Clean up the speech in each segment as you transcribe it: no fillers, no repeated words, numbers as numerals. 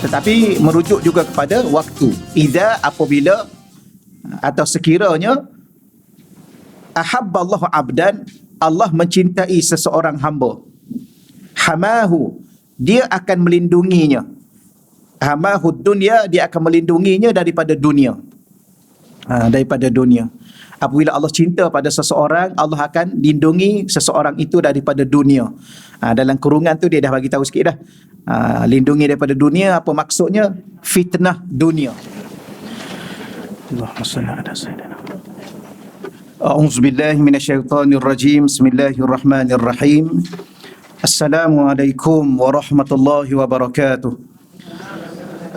tetapi merujuk juga kepada waktu. Idza, apabila atau sekiranya ahabballahu abdan, Allah mencintai seseorang hamba, hamahu, dia akan melindunginya. Hamahu dunya, dia akan melindunginya daripada dunia. Daripada dunia. Apabila Allah cinta pada seseorang, Allah akan lindungi seseorang itu daripada dunia. Dalam kurungan tu dia dah bagi tahu sikit dah. Lindungi daripada dunia, apa maksudnya? Fitnah dunia. Allahumma salli ala sayyidina. A'udzubillahi minasyaitonir rajim. Bismillahirrahmanirrahim. Assalamualaikum warahmatullahi wabarakatuh.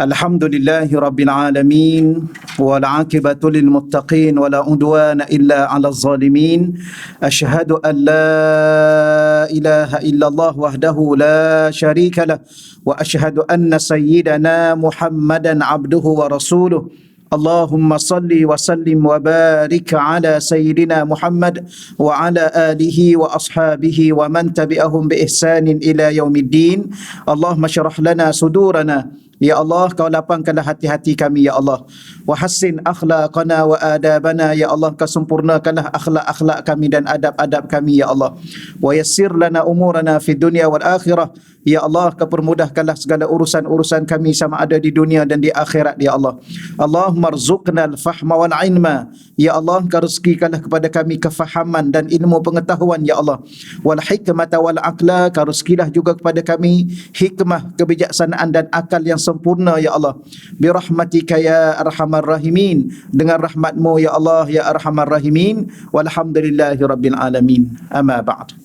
Alhamdulillahi rabbil alamin, wal aqibatu lil muttaqin, wala udwana illa 'alal zalimin. Asyhadu an la ilaha illallah wahdahu la syarika lah, wa asyhadu anna sayyidana Muhammadan 'abduhu wa rasuluh. Allahumma salli wa sallim wa barik ala sayyidina Muhammad wa ala alihi wa ashabihi wa man tabi'ahum bi ihsanin ila yaumiddin. Allahumma syrah lana sudurana, ya Allah, kau lapangkanlah hati-hati kami, ya Allah. Wa hassin akhlaqana wa adabana, ya Allah, kau sempurnakanlah akhlak-akhlak kami dan adab-adab kami, ya Allah. Wa yassir lana umurana fid dunya wal akhirah, ya Allah, kau permudahkanlah segala urusan-urusan kami sama ada di dunia dan di akhirat, ya Allah. Allahumma rzuqna al-fahma wal ilma, ya Allah, kau rezekikanlah kepada kami kefahaman dan ilmu pengetahuan, ya Allah. Wal hikmata wal aqla, kau rezekilah juga kepada kami hikmah, kebijaksanaan dan akal yang sempurna, ya Allah. Birahmatika ya arhamar rahimin, dengan rahmatmu ya Allah ya arhamar rahimin. Walhamdulillahi rabbil alamin. Amma ba'd.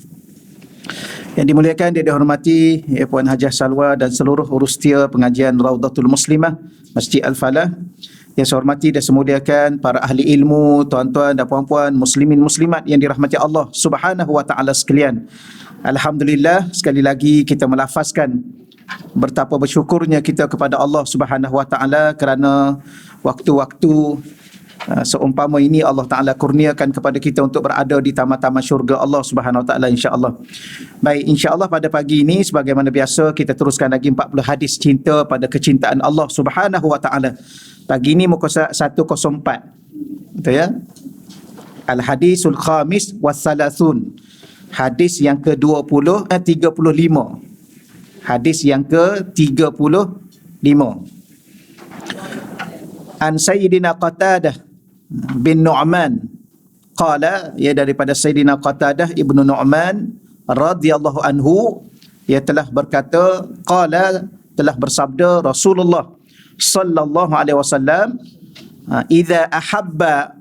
Yang dimuliakan, yang dihormati Puan Hajah Salwa dan seluruh urustia pengajian Raudatul Muslimah Masjid Al-Falah. Yang saya hormati dan semuliakan para ahli ilmu, tuan-tuan dan puan-puan, muslimin muslimat yang dirahmati Allah Subhanahu wa taala sekalian. Alhamdulillah, sekali lagi kita melafazkan betapa bersyukurnya kita kepada Allah Subhanahu wa taala kerana waktu-waktu seumpama ini Allah Taala kurniakan kepada kita untuk berada di taman-taman syurga Allah Subhanahu wa taala, insya-Allah. Baik, insya-Allah pada pagi ini sebagaimana biasa kita teruskan lagi 40 hadis cinta pada kecintaan Allah Subhanahu wa taala. Pagi ini muka 104. Betul ya? Al-hadisul khamis was salasun. Hadis yang ke-35. Hadis yang ke-35. An Sayyidina Qatadah bin Nu'man qala, ya, daripada Sayyidina Qatadah ibnu Nu'man radhiyallahu anhu, ia telah berkata, qala, telah bersabda Rasulullah sallallahu alaihi wasallam, idza ahabba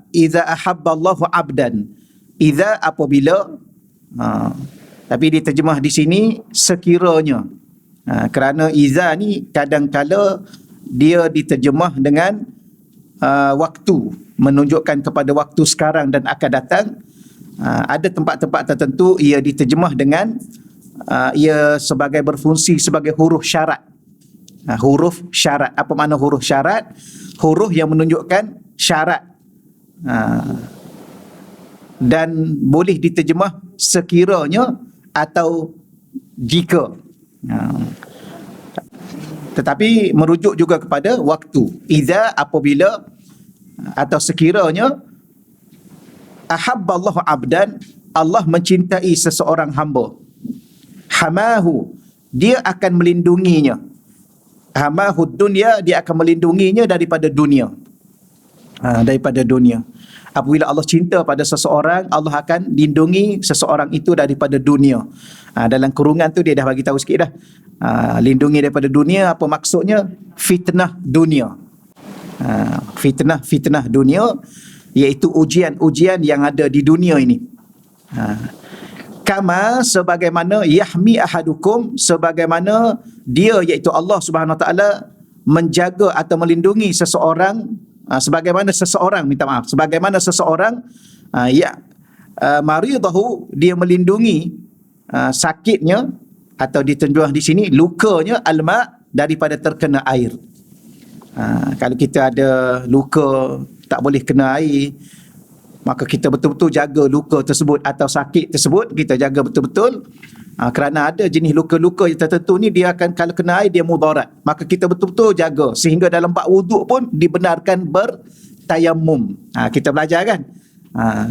Allahu 'abdan. Idza, apabila, tapi diterjemah di sini sekiranya. Kerana iza ni kadang-kala dia diterjemah dengan waktu, menunjukkan kepada waktu sekarang dan akan datang. Ada tempat-tempat tertentu ia diterjemah dengan ia sebagai berfungsi sebagai huruf syarat. Huruf syarat. Apa makna huruf syarat? Huruf yang menunjukkan syarat. Dan boleh diterjemah sekiranya atau jika. Tetapi merujuk juga kepada waktu. Idza, apabila atau sekiranya ahabballahu abdan, Allah mencintai seseorang hamba, hamahu, dia akan melindunginya. Hamahu dunya, dia akan melindunginya daripada dunia. Daripada dunia. Apabila Allah cinta pada seseorang, Allah akan lindungi seseorang itu daripada dunia. Dalam kurungan tu dia dah bagi tahu sikit dah. Lindungi daripada dunia, apa maksudnya? Fitnah dunia. Fitnah dunia, iaitu ujian-ujian yang ada di dunia ini. Kama, sebagaimana, yahmi ahadukum, sebagaimana dia, iaitu Allah Subhanahu wa taala, menjaga atau melindungi seseorang, sebagaimana seseorang maridahu, dia melindungi sakitnya, atau diterjemah di sini lukanya, alma, daripada terkena air. Kalau kita ada luka tak boleh kena air, maka kita betul-betul jaga luka tersebut atau sakit tersebut, kita jaga betul-betul Kerana ada jenis luka-luka yang tertentu ni dia akan kalau kena air dia mudarat. Maka kita betul-betul jaga sehingga dalam bab wuduk pun dibenarkan bertayamum. Kita belajar kan?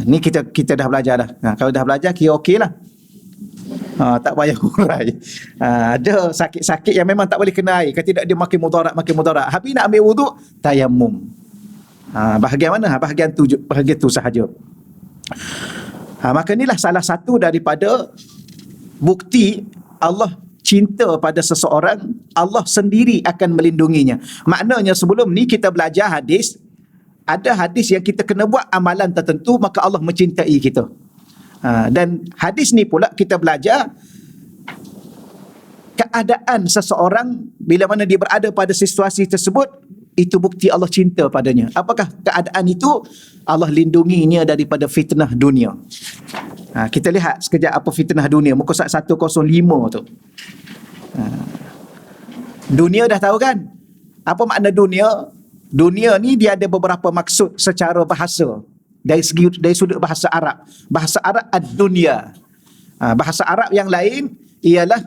Ni kita dah belajar dah. Kalau dah belajar kira okeylah. Tak payah urai. Ada sakit-sakit yang memang tak boleh kena air. Kalau tidak dia makin mudarat. Habis nak ambil wuduk, tayamum. Bahagian mana? Bahagian tu sahaja. Maka inilah salah satu daripada bukti Allah cinta pada seseorang, Allah sendiri akan melindunginya. Maknanya sebelum ni kita belajar hadis, ada hadis yang kita kena buat amalan tertentu, maka Allah mencintai kita. Dan hadis ni pula kita belajar keadaan seseorang bila mana dia berada pada situasi tersebut, itu bukti Allah cinta padanya. Apakah keadaan itu? Allah lindunginya daripada fitnah dunia. Kita lihat sekejap apa fitnah dunia. Muka surat 105 tu. Dunia dah tahu kan? Apa makna dunia? Dunia ni dia ada beberapa maksud secara bahasa. Dari sudut bahasa Arab. Bahasa Arab ad-dunya. Bahasa Arab yang lain ialah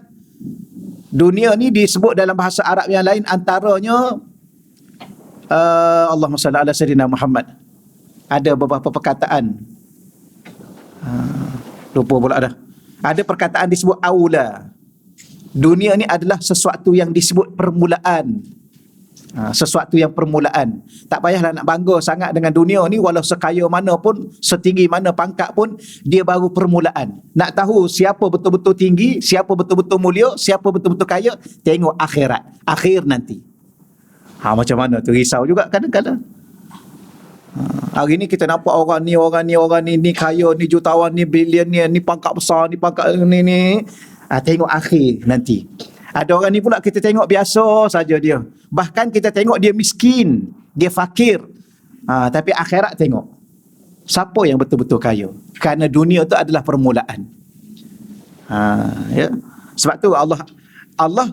dunia ni disebut dalam bahasa Arab yang lain antaranya Allahumma salli ala sayyidina Muhammad. Ada beberapa perkataan. Lupa pula dah. Ada perkataan disebut aula. Dunia ni adalah sesuatu yang disebut permulaan. Sesuatu yang permulaan. Tak payahlah nak bangga sangat dengan dunia ni, walau sekaya mana pun, setinggi mana pangkat pun, dia baru permulaan. Nak tahu siapa betul-betul tinggi, siapa betul-betul mulia, siapa betul-betul kaya, tengok akhirat. Akhir nanti. Macam mana tu, risau juga kadang-kadang. Hari ni kita nampak orang ni kaya, ni jutawan, ni bilioner, ni pangkat besar, ni pangkat ni. Tengok akhir nanti. Ada orang ni pula kita tengok biasa saja dia. Bahkan kita tengok dia miskin, dia fakir. Tapi akhirat tengok. Siapa yang betul-betul kaya? Kerana dunia tu adalah permulaan. Ya. Sebab tu Allah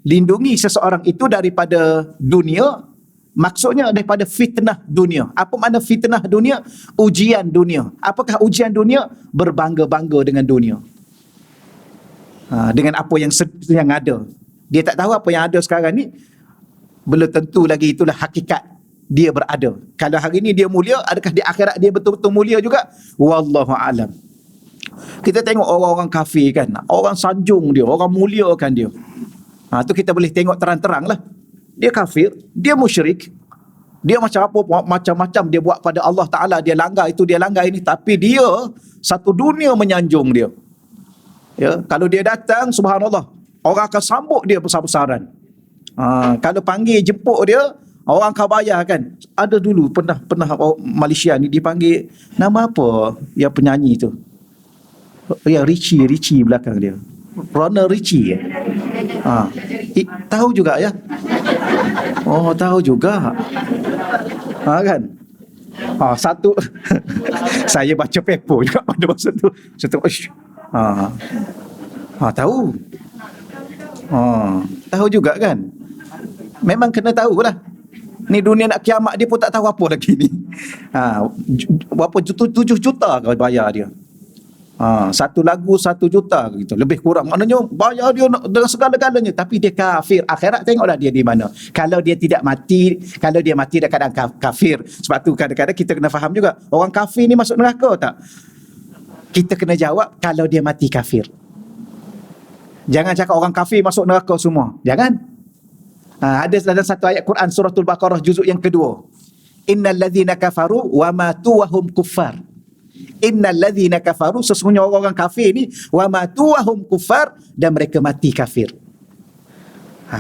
lindungi seseorang itu daripada dunia, maksudnya daripada fitnah dunia. Apa makna fitnah dunia? Ujian dunia. Apakah ujian dunia? Berbangga-bangga dengan dunia. Dengan apa yang ada. Dia tak tahu apa yang ada sekarang ni, belum tentu lagi itulah hakikat dia berada. Kalau hari ni dia mulia, adakah di akhirat dia betul-betul mulia juga? Wallahu alam. Kita tengok orang-orang kafir kan, orang sanjung dia, orang muliakan dia. Tu kita boleh tengok terang-terang lah. Dia kafir, dia musyrik, dia macam-macam dia buat pada Allah Ta'ala, dia langgar itu, dia langgar ini, tapi dia satu dunia menyanjung dia. Ya, kalau dia datang, subhanallah, orang akan sambut dia besar-besaran. Kalau panggil jemput dia, orang akan bayar kan. Ada dulu pernah Malaysia ni dipanggil, nama apa yang penyanyi tu? Ya, Richie belakang dia. Ronald Richie. Tahu juga ya? Oh, tahu juga. Kan? Satu saya baca paper juga pada masa tu. Tahu. Tahu juga kan? Memang kena tahulah. Ni dunia nak kiamat dia pun tak tahu apa lagi ni. Berapa 7 juta kau bayar dia. Satu lagu 1 juta gitu, lebih kurang. Maknanya bayar dia dengan segala-galanya, tapi dia kafir. Akhirat tengoklah dia di mana. Kalau dia tidak mati, kalau dia mati dah kadang kafir. Sebab tu kadang-kadang kita kena faham juga, orang kafir ni masuk neraka tak? Kita kena jawab kalau dia mati kafir. Jangan cakap orang kafir masuk neraka semua. Jangan. Ada dalam satu ayat Quran suratul Baqarah juzuk yang kedua. Innal ladzina kafaru wa matu wa hum kuffar. Innal ladzina kafaru, sesungguhnya orang-orang kafir ni, wa matu wa hum kuffar, dan mereka mati kafir.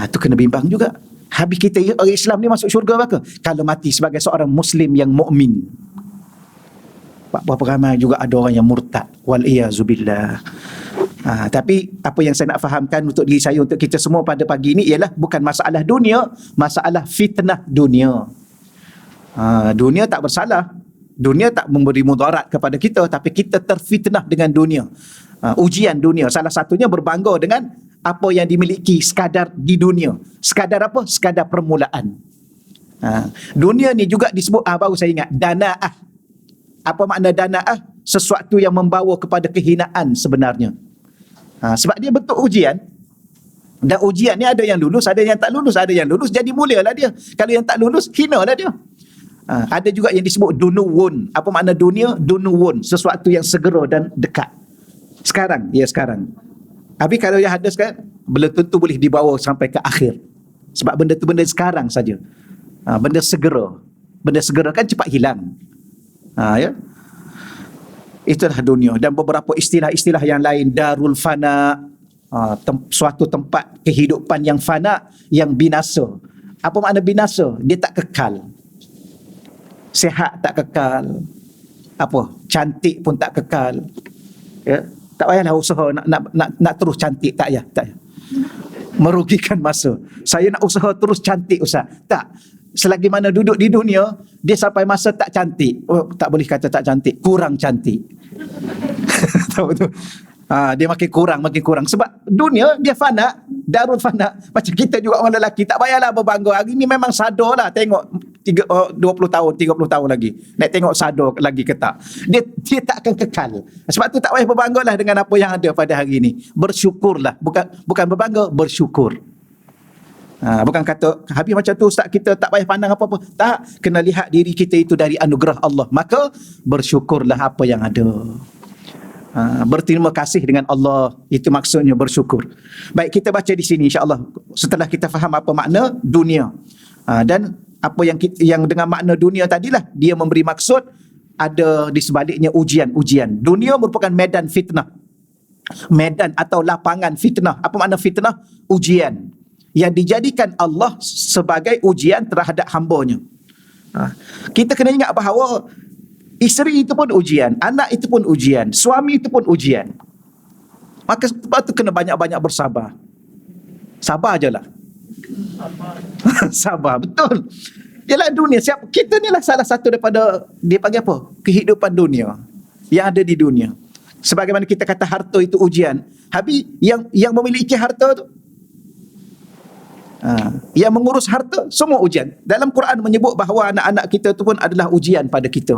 Tu kena bimbang juga. Habis kita orang Islam ni masuk syurga apa? Kalau mati sebagai seorang muslim yang mukmin. Berapa ramai juga ada orang yang murtad, wal iyazubillah. Tapi apa yang saya nak fahamkan untuk diri saya, untuk kita semua pada pagi ini ialah bukan masalah dunia, masalah fitnah dunia. Dunia tak bersalah, dunia tak memberi mudarat kepada kita, tapi kita terfitnah dengan dunia. Ujian dunia, salah satunya berbangga dengan apa yang dimiliki sekadar di dunia. Sekadar apa? Sekadar permulaan. Dunia ni juga disebut, baru saya ingat, dana'ah. Apa makna dana'ah? Sesuatu yang membawa kepada kehinaan sebenarnya. Sebab dia bentuk ujian. Dan ujian ni ada yang lulus, ada yang tak lulus, ada yang lulus jadi mulialah dia. Kalau yang tak lulus, hinalah dia. Ada juga yang disebut dunuwun. Apa makna dunia? Dunuwun, sesuatu yang segera dan dekat. Sekarang. Tapi kalau yang ada sekarang, belum tentu boleh dibawa sampai ke akhir. Sebab benda tu benda sekarang saja. Benda segera. Benda segera kan cepat hilang. Ya. Itulah dunia. Dan beberapa istilah-istilah yang lain, darul fana, suatu tempat kehidupan yang fana, yang binasa. Apa makna binasa? Dia tak kekal. Sihat tak kekal. Cantik pun tak kekal. Ya, tak payahlah usaha nak terus cantik, tak payah. Merugikan masa. Saya nak usaha terus cantik, Ustaz. Tak. Selagi mana duduk di dunia, dia sampai masa tak cantik. Tak boleh kata tak cantik, kurang cantik. Tahu tu? Dia makin kurang. Sebab dunia dia fana, darul fana. Macam kita juga orang lelaki, tak payahlah berbangga. Hari ni memang sadar lah tengok 20 tahun, 30 tahun lagi. Nak tengok sadar lagi ke tak. Dia tak akan kekal. Sebab tu tak payah berbangga lah dengan apa yang ada pada hari ni. Bersyukurlah. Bukan berbangga, bersyukur. Bukan kata habis macam tu Ustaz, kita tak payah pandang apa-apa. Tak, kena lihat diri kita itu dari anugerah Allah. Maka bersyukurlah apa yang ada. Berterima kasih dengan Allah, itu maksudnya bersyukur. Baik, kita baca di sini insya-Allah setelah kita faham apa makna dunia. Dan apa yang dengan makna dunia tadilah dia memberi maksud ada di sebaliknya ujian. Dunia merupakan medan fitnah. Medan atau lapangan fitnah. Apa makna fitnah? Ujian yang dijadikan Allah sebagai ujian terhadap hamba-Nya. Kita kena ingat bahawa isteri itu pun ujian, anak itu pun ujian, suami itu pun ujian. Maka sebab tu kena banyak-banyak bersabar. Sabar je lah. Sabar, betul. Yalah dunia, kita ni lah salah satu daripada, dia panggil apa? Kehidupan dunia yang ada di dunia. Sebagaimana kita kata harta itu ujian. Habis yang memiliki harta tu, yang mengurus harta, semua ujian. Dalam Quran menyebut bahawa anak-anak kita tu pun adalah ujian pada kita.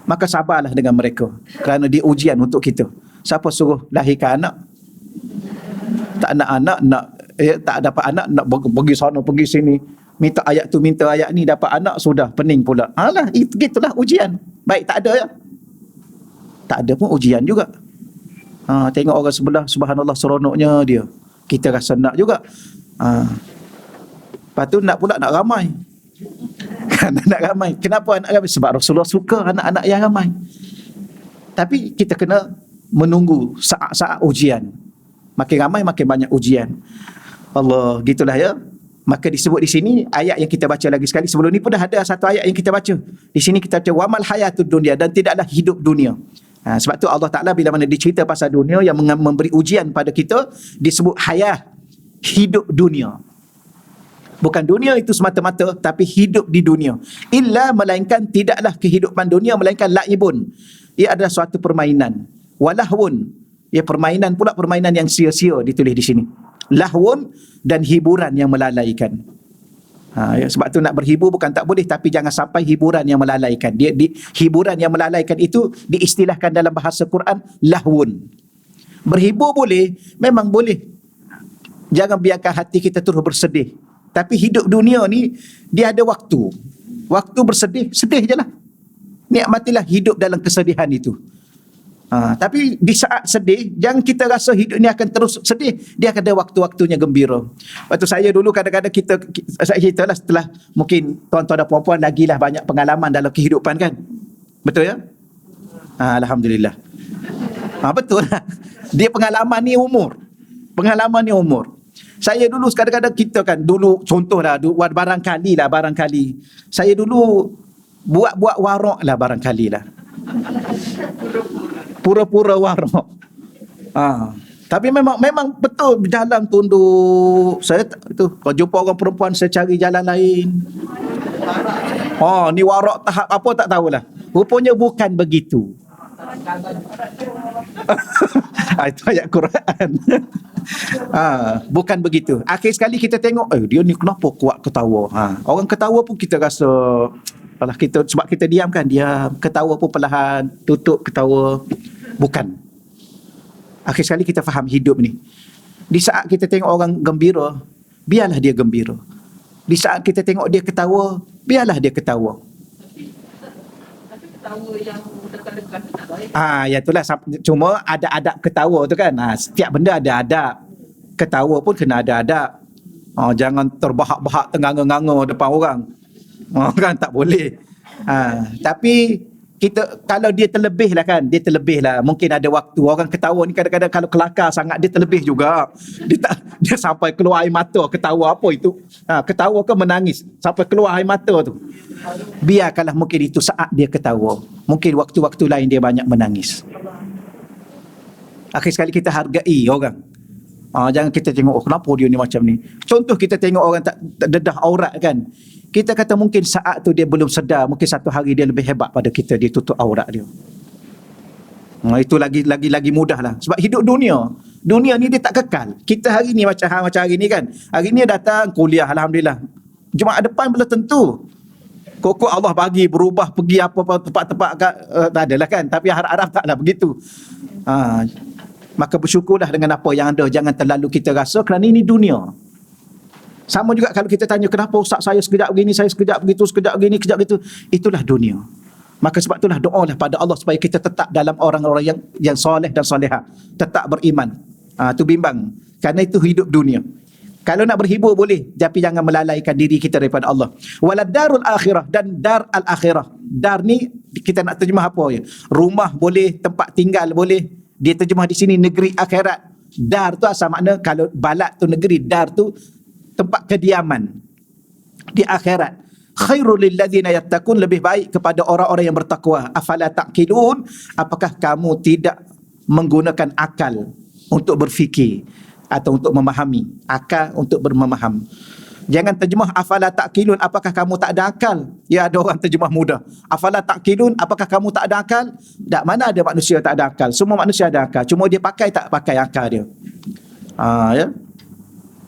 Maka sabarlah dengan mereka, kerana dia ujian untuk kita. Siapa suruh lahirkan anak? Tak nak anak, tak dapat anak, nak pergi sana, pergi sini. Minta ayat tu, minta ayat ni, dapat anak, sudah pening pula. Alah, itulah ujian. Baik, tak ada ya? Tak ada pun ujian juga. Tengok orang sebelah, subhanallah seronoknya dia. Kita rasa nak juga. Lepas tu nak pula nak ramai. Anak ramai. Kenapa anak ramai? Sebab Rasulullah suka anak-anak yang ramai. Tapi kita kena menunggu saat-saat ujian. Makin ramai, makin banyak ujian. Allah, gitulah ya. Maka disebut di sini, ayat yang kita baca lagi sekali. Sebelum ni pun dah ada satu ayat yang kita baca. Di sini kita baca, wamal hayatud dunia, dan tidaklah hidup dunia. Sebab tu Allah Ta'ala bila mana dicerita pasal dunia yang memberi ujian pada kita, disebut hayah, hidup dunia. Bukan dunia itu semata-mata, tapi hidup di dunia. Illa, melainkan tidaklah kehidupan dunia, melainkan la'ibun. Ia adalah suatu permainan. Walahwun. Ya, permainan pula, permainan yang sia-sia ditulis di sini. Lahwun, dan hiburan yang melalaikan. Sebab tu nak berhibur bukan tak boleh, tapi jangan sampai hiburan yang melalaikan. Hiburan yang melalaikan itu diistilahkan dalam bahasa Quran lahwun. Berhibur boleh, memang boleh. Jangan biarkan hati kita terus bersedih. Tapi hidup dunia ni, dia ada waktu. Waktu bersedih, sedih je lah. Nikmatilah hidup dalam kesedihan itu. Tapi di saat sedih, jangan kita rasa hidup ni akan terus sedih. Dia akan ada waktu-waktunya gembira. Waktu saya dulu kadang-kadang kita lah setelah mungkin tuan-tuan dan puan-puan lagilah banyak pengalaman dalam kehidupan kan. Betul ya? Alhamdulillah. Betul lah. Dia pengalaman ni umur. Pengalaman ni umur. Saya dulu kadang-kadang kita kan dulu contohlah barangkali saya dulu buat warak lah barangkali lah. Pura-pura warak. Tapi memang betul berjalan tunduk. Saya tu kalau jumpa orang perempuan saya cari jalan lain. Ni warak tahap apa tak tahulah. Rupanya bukan begitu. Itu ayat Quran. Bukan begitu. Akhir sekali kita tengok, dia ni kenapa kuat ketawa. Orang ketawa pun kita rasa sebab kita diam kan, diam. Ketawa pun perlahan, tutup ketawa. Bukan. Akhir sekali kita faham hidup ni. Di saat kita tengok orang gembira, biarlah dia gembira. Di saat kita tengok dia ketawa, biarlah dia ketawa. Tapi ketawa yang dekat-dekat tu tak baik. Ya itulah. Cuma ada adab ketawa tu kan. Setiap benda ada adab. Ketawa pun kena ada adab. Jangan terbahak-bahak tenganga-nganga depan orang. Kan tak boleh. Tapi kita, kalau dia terlebih lah kan, dia terlebih lah. Mungkin ada waktu orang ketawa ni kadang-kadang kalau kelakar sangat dia terlebih juga. Dia sampai keluar air mata, ketawa apa itu? Ketawa ke menangis sampai keluar air mata tu. Biarkanlah mungkin itu saat dia ketawa. Mungkin waktu-waktu lain dia banyak menangis. Akhir sekali kita hargai orang. Jangan kita tengok, kenapa dia ni macam ni. Contoh kita tengok orang tak dedah aurat kan. Kita kata mungkin saat tu dia belum sedar, mungkin satu hari dia lebih hebat pada kita, dia tutup aurat dia. Itu lagi mudah lah. Sebab hidup dunia ni dia tak kekal. Kita hari ni macam hari ni kan. Hari ni datang kuliah, Alhamdulillah. Jumaat depan belum tentu. Kok Allah bagi berubah pergi apa-apa tempat-tempat tak adalah kan. Tapi harap-harap taklah begitu. Maka bersyukurlah dengan apa yang ada. Jangan terlalu kita rasa kerana ini dunia. Sama juga kalau kita tanya kenapa ustaz saya sekejap begini, saya sekejap begitu, sekejap begini, sekejap begitu. Itulah dunia. Maka sebab itulah doalah pada Allah supaya kita tetap dalam orang-orang yang soleh dan soleha. Tetap beriman. Itu bimbang. Kerana itu hidup dunia. Kalau nak berhibur boleh, tapi jangan melalaikan diri kita daripada Allah. Walad darul akhirah, dan dar al-akhirah. Dar ni kita nak terjemah apa ya? Rumah boleh, tempat tinggal boleh. Dia terjemah di sini negeri akhirat. Dar tu asal makna, kalau balad tu negeri, dar tu tempat kediaman di akhirat. Khairul lil ladzina yattaqun, lebih baik kepada orang-orang yang bertakwa. Afala taqilun, apakah kamu tidak menggunakan akal untuk berfikir atau untuk memahami? Akal untuk memaham. Jangan terjemah afala taqilun, apakah kamu tak ada akal? Ya, ada orang terjemah mudah. Afala taqilun, apakah kamu tak ada akal? Tak, mana ada manusia tak ada akal? Semua manusia ada akal. Cuma dia pakai tak pakai akal dia. Ya.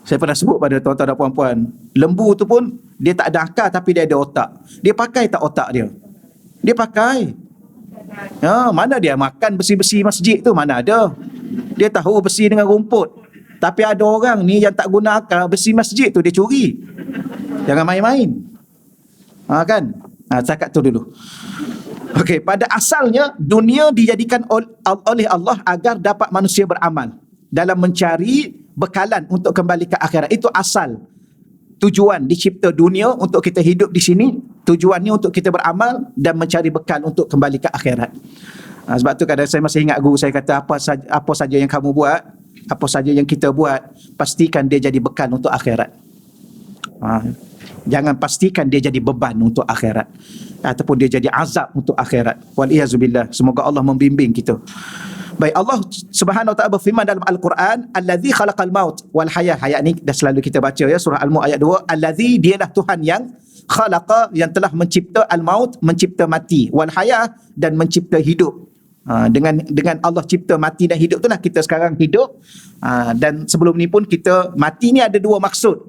Saya pernah sebut pada tuan-tuan dan puan-puan, lembu tu pun dia tak ada akal tapi dia ada otak. Dia pakai tak otak dia? Dia pakai. Mana dia makan besi-besi masjid tu? Mana ada? Dia tahu besi dengan rumput. Tapi ada orang ni yang tak guna akal, besi masjid tu dia curi. Jangan main-main. Kan? Cakap tu dulu. Okey, pada asalnya dunia dijadikan oleh Allah agar dapat manusia beramal dalam mencari bekalan untuk kembali ke akhirat. Itu asal tujuan dicipta dunia, untuk kita hidup di sini. Tujuannya untuk kita beramal dan mencari bekal untuk kembali ke akhirat. Sebab tu kadang saya masih ingat guru saya kata, apa saja yang kamu buat, apa saja yang kita buat, pastikan dia jadi bekal untuk akhirat. Jangan pastikan dia jadi beban untuk akhirat, ataupun dia jadi azab untuk akhirat. Waliyazubillah. Semoga Allah membimbing kita. Baik, Allah Subhanahu wa taala berfirman dalam Al-Quran, allazi khalaqal maut wal hayah. Ayat ni dah selalu kita baca ya, surah Al-Mulk ayat 2. Allazi, dialah Tuhan yang khalaqa, yang telah mencipta al-maut, mencipta mati, wal hayah, dan mencipta hidup. Dengan Allah cipta mati dan hidup itulah kita sekarang hidup. Dan sebelum ni pun kita mati ni ada dua maksud.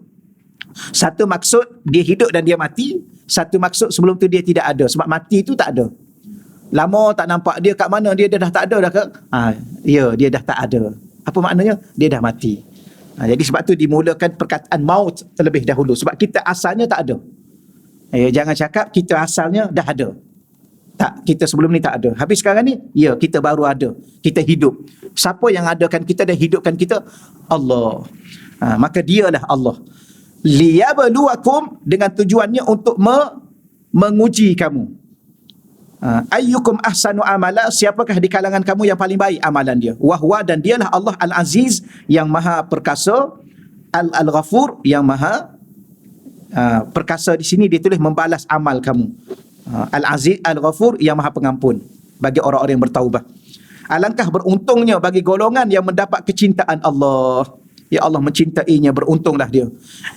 Satu maksud dia hidup dan dia mati. Satu maksud sebelum tu dia tidak ada. Sebab mati tu tak ada. Lama tak nampak dia kat mana, dia dah tak ada dah ke? Ya, dia dah tak ada. Apa maknanya? Dia dah mati. Jadi sebab tu dimulakan perkataan maut terlebih dahulu. Sebab kita asalnya tak ada. Jangan cakap kita asalnya dah ada. Tak, kita sebelum ni tak ada. Habis sekarang ni, ya, kita baru ada. Kita hidup. Siapa yang adakan kita dan hidupkan kita? Allah. Maka dialah Allah. Liyabluwakum, dengan tujuannya untuk menguji kamu. Ayyukum ahsanu amala, siapakah di kalangan kamu yang paling baik amalan dia? Wahwa, dan dialah Allah Al-Aziz, yang maha perkasa, Al-Ghafur, yang maha perkasa. Di sini dia tulis membalas amal kamu. Al-Aziz, Al-Ghafur, yang maha pengampun bagi orang-orang yang bertaubat. Alangkah beruntungnya bagi golongan yang mendapat kecintaan Allah. Ya Allah mencintainya, beruntunglah dia.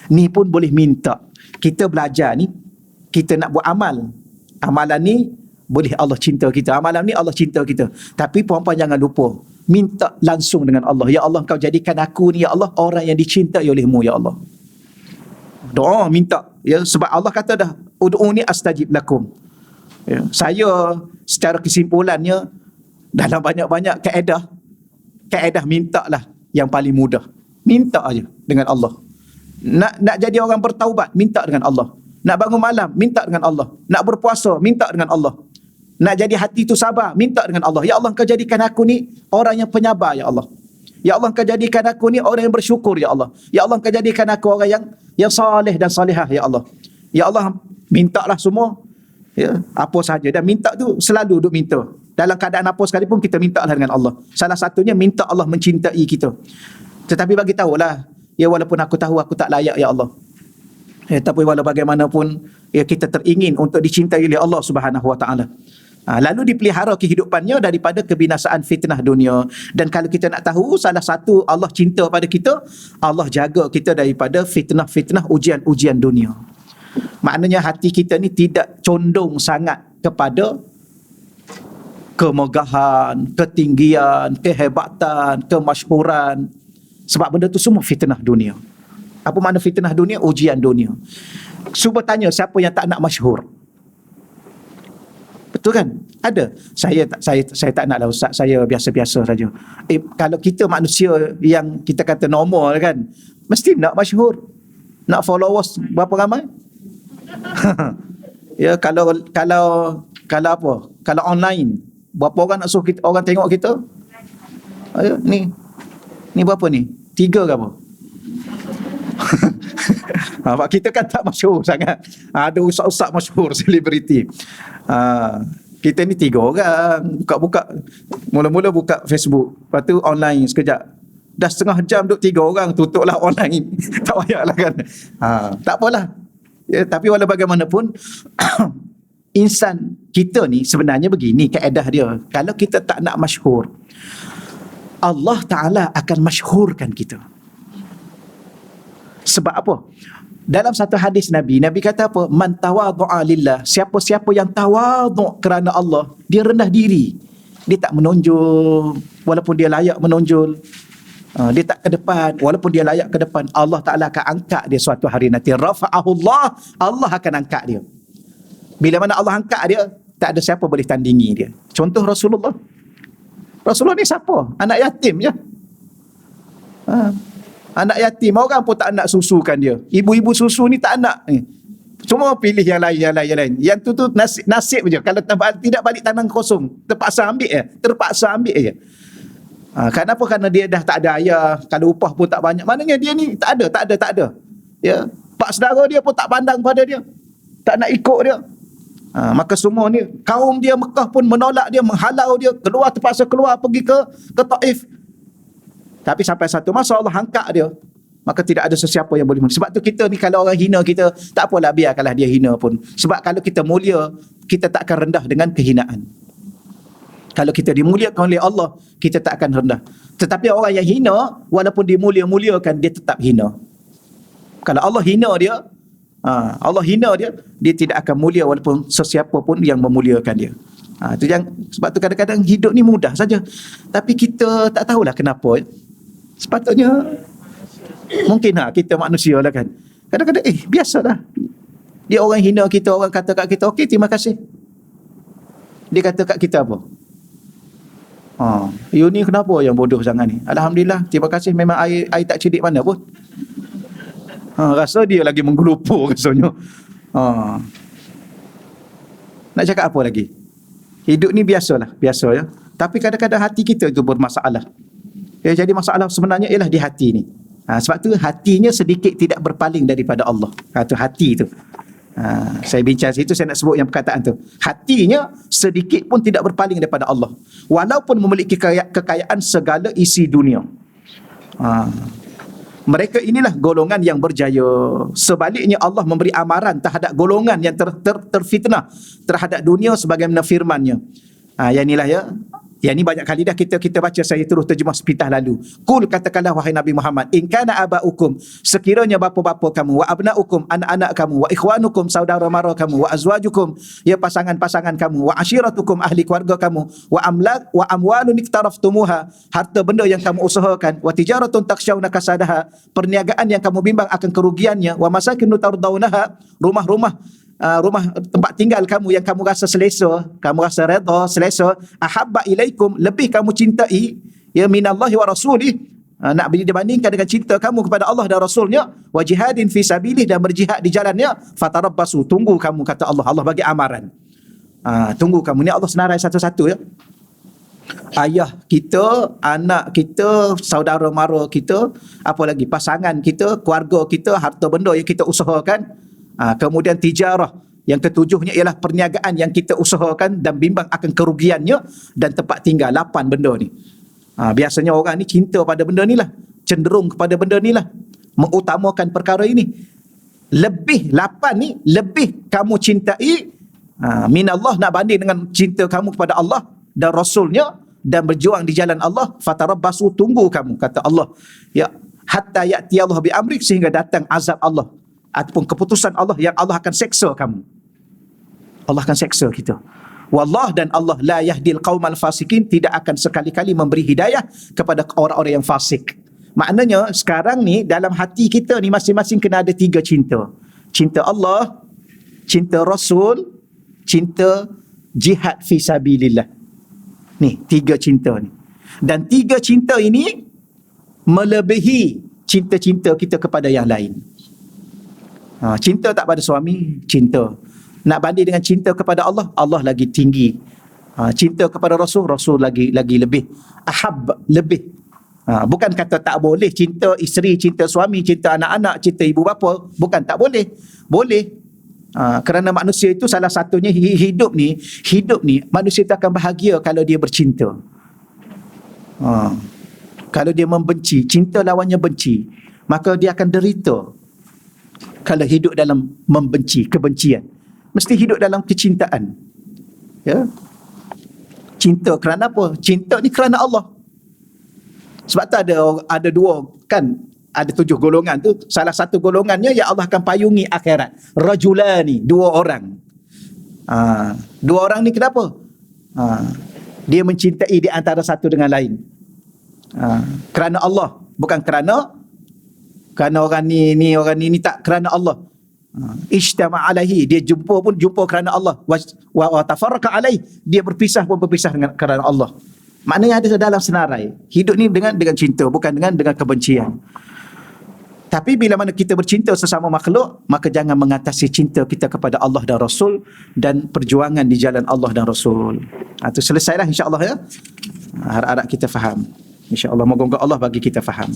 Ni pun boleh minta. Kita belajar ni, kita nak buat amal. Amalan ni boleh Allah cinta kita. Amalan ni Allah cinta kita. Tapi puan-puan jangan lupa, minta langsung dengan Allah. Ya Allah, kau jadikan aku ni, ya Allah, orang yang dicintai olehmu, ya Allah. Doa, minta. Ya, sebab Allah kata dah, ud'uni astajib lakum. Ya, saya secara kesimpulannya, dalam banyak-banyak kaedah kaedah minta lah yang paling mudah. Minta aja dengan Allah. Nak jadi orang bertaubat, minta dengan Allah. Nak bangun malam, minta dengan Allah. Nak berpuasa, minta dengan Allah. Nak jadi hati tu sabar, minta dengan Allah. Ya Allah, Kau jadikan aku ni orang yang penyabar, ya Allah. Ya Allah, Kau jadikan aku ni orang yang bersyukur, ya Allah. Ya Allah, Kau jadikan aku orang yang saleh dan salihah, ya Allah. Ya Allah, mintalah semua. Ya, apa saja. Dan minta tu selalu duk minta. Dalam keadaan apa sekalipun kita mintalah dengan Allah. Salah satunya minta Allah mencintai kita. Tetapi bagi tahulah, ya walaupun aku tahu aku tak layak, ya Allah. Tapi walau bagaimanapun, ya kita teringin untuk dicintai oleh Allah Subhanahu Wa Taala. Lalu dipelihara kehidupannya daripada kebinasaan fitnah dunia. Dan kalau kita nak tahu, salah satu Allah cinta pada kita, Allah jaga kita daripada fitnah-fitnah ujian-ujian dunia. Maknanya hati kita ni tidak condong sangat kepada kemegahan, ketinggian, kehebatan, kemasyhuran. Sebab benda tu semua fitnah dunia. Apa makna fitnah dunia? Ujian dunia. Cuba tanya siapa yang tak nak masyhur? Betul kan? Ada. Saya tak naklah ustaz, saya biasa-biasa saja. Kalau kita manusia yang kita kata normal kan, mesti nak masyhur. Nak followers berapa ramai? Ya, kalau apa? Kalau online, berapa orang nak suruh kita, orang tengok kita? Ayo, ni berapa ni? 3 ke apa? Sebab kita kan tak masyhur sangat. Ada ustaz-ustaz masyhur, selebriti. Kita ni 3 orang. Buka-buka, mula-mula buka Facebook, lepas tu online sekejap. Dah setengah jam duk 3 orang, tutuplah online. Tak payahlah kan. Tak apalah. Ya, tapi walau bagaimanapun, insan kita ni sebenarnya begini kaedah dia. Kalau kita tak nak masyhur, Allah Ta'ala akan masyhurkan kita. Sebab apa? Dalam satu hadis Nabi kata apa? Man tawadhu'a lillah. Siapa-siapa yang tawadhu' kerana Allah, dia rendah diri. Dia tak menonjol walaupun dia layak menonjol. Dia tak ke depan walaupun dia layak ke depan. Allah Ta'ala akan angkat dia suatu hari nanti. Rafa'ahullah, Allah akan angkat dia. Bila mana Allah angkat dia, tak ada siapa boleh tandingi dia. Contoh Rasulullah. Rasulullah ni siapa? Anak yatim je. Anak yatim, orang pun tak nak susukan dia. Ibu-ibu susu ni tak nak. Semua pilih yang lain. Yang tu nasib je. Kalau tidak balik tangan kosong, terpaksa ambil je. Kenapa? Kerana dia dah tak ada ayah. Kalau upah pun tak banyak, maknanya dia ni tak ada. Ya, pak saudara dia pun tak pandang pada dia, tak nak ikut dia. Maka semua ni, kaum dia Mekah pun menolak dia, menghalau dia, terpaksa keluar pergi ke Taif. Tapi sampai satu masa Allah angkat dia, maka tidak ada sesiapa yang boleh. Sebab tu kita ni, kalau orang hina kita, tak apalah, biarkanlah dia hina pun. Sebab kalau kita mulia, kita tak akan rendah dengan kehinaan. Kalau kita dimuliakan oleh Allah, kita tak akan rendah. Tetapi orang yang hina, walaupun dimulia-muliakan, dia tetap hina. Kalau Allah hina dia, dia tidak akan mulia walaupun sesiapa pun yang memuliakan dia. Sebab tu kadang-kadang hidup ni mudah saja. Tapi kita tak tahulah kenapa. Sepatutnya, mungkin kita manusia lah kan. Kadang-kadang, biasalah. Dia orang hina kita, orang kata kat kita, okey, terima kasih. Dia kata kat kita apa? You ni kenapa yang bodoh sangat ni? Alhamdulillah, terima kasih, memang air tak cedik mana pun. Rasa dia lagi menggelupur rasanya. Nak cakap apa lagi? Hidup ni biasa ya. Tapi kadang-kadang hati kita itu bermasalah. Ya, jadi masalah sebenarnya ialah di hati ni. Sebab tu hatinya sedikit tidak berpaling daripada Allah. Tu hati tu. Saya bincang situ, saya nak sebut yang perkataan tu. Hatinya sedikit pun tidak berpaling daripada Allah, walaupun memiliki kekayaan segala isi dunia. Mereka inilah golongan yang berjaya. Sebaliknya Allah memberi amaran terhadap golongan yang terfitnah terhadap dunia sebagaimana firman-Nya. Yang inilah ya. Yang ini banyak kali dah kita baca, saya terus terjemah sepintah lalu. Qul, katakanlah wahai Nabi Muhammad, in kana aba'ukum, sekiranya bapa-bapa kamu, wa abna'ukum, anak-anak kamu, wa ikhwanukum, saudara mara kamu, wa azwajukum, ya pasangan-pasangan kamu, wa ashiratukum, ahli keluarga kamu, wa amwalun iktaraftumuha, harta benda yang kamu usahakan, wa tijaratun taksyawna kasadaha, perniagaan yang kamu bimbang akan kerugiannya, wa masakinu tardawnaha, rumah tempat tinggal kamu yang kamu rasa selesa, kamu rasa redha, selesa, ahabba ilaikum, lebih kamu cintai, ya minallahi wa rasulih, nak dibandingkan dengan cinta kamu kepada Allah dan Rasulnya, wa jihadin fi sabilih, dan berjihad di jalannya, fatarabbasu, tunggu kamu, kata Allah. Allah bagi amaran. Tunggu kamu. Ni Allah senarai satu-satu ya. Ayah kita, anak kita, saudara mara kita, apa lagi, pasangan kita, keluarga kita, harta benda yang kita usahakan. Kemudian tijarah, yang ketujuhnya ialah perniagaan yang kita usahakan dan bimbang akan kerugiannya, dan tempat tinggal. 8 benda ni. Biasanya orang ni cinta pada benda ni lah, cenderung kepada benda ni lah, mengutamakan perkara ini. Lebih 8 ni, lebih kamu cintai minallah, nak banding dengan cinta kamu kepada Allah dan Rasulnya, dan berjuang di jalan Allah, fatarabbasu, tunggu kamu, kata Allah ya, hatta ya'ti Allah bi amri, sehingga datang azab Allah ataupun keputusan Allah yang Allah akan seksa kamu. Allah akan seksa kita. Wallah, dan Allah la yahdil qaumal fasikin, tidak akan sekali-kali memberi hidayah kepada orang-orang yang fasik. Maknanya sekarang ni dalam hati kita ni masing-masing kena ada 3 cinta. Cinta Allah, cinta Rasul, cinta jihad fi sabilillah. Ni 3 cinta ni. Dan 3 cinta ini melebihi cinta-cinta kita kepada yang lain. Cinta tak pada suami, cinta. Nak banding dengan cinta kepada Allah, Allah lagi tinggi. Cinta kepada Rasul, Rasul lagi lebih. Ahab, lebih. Bukan kata tak boleh cinta isteri, cinta suami, cinta anak-anak, cinta ibu bapa. Bukan tak boleh. Boleh. Kerana manusia itu salah satunya hidup ni manusia itu akan bahagia kalau dia bercinta. Kalau dia membenci, cinta lawannya benci, maka dia akan derita. Kalau hidup dalam membenci, kebencian, mesti hidup dalam kecintaan. Ya. Cinta kerana apa? Cinta ni kerana Allah. Sebab tu ada 2 kan, ada 7 golongan tu. Salah satu golongannya ya Allah akan payungi akhirat. Rajulani, 2 orang. 2 orang ni kenapa? Dia mencintai di antara satu dengan lain. Kerana Allah, bukan kerana orang ni tak, kerana Allah. Ijtama alaihi, dia jumpa kerana Allah, wa tafarraqa alaihi, dia berpisah dengan kerana Allah. Maknanya ada dalam senarai. Hidup ni dengan cinta, bukan dengan kebencian. Tapi bila mana kita bercinta sesama makhluk, maka jangan mengatasi cinta kita kepada Allah dan Rasul, dan perjuangan di jalan Allah dan Rasul. Itu selesailah insya-Allah ya. Harap-harap kita faham. Insya-Allah, moga-moga Allah bagi kita faham.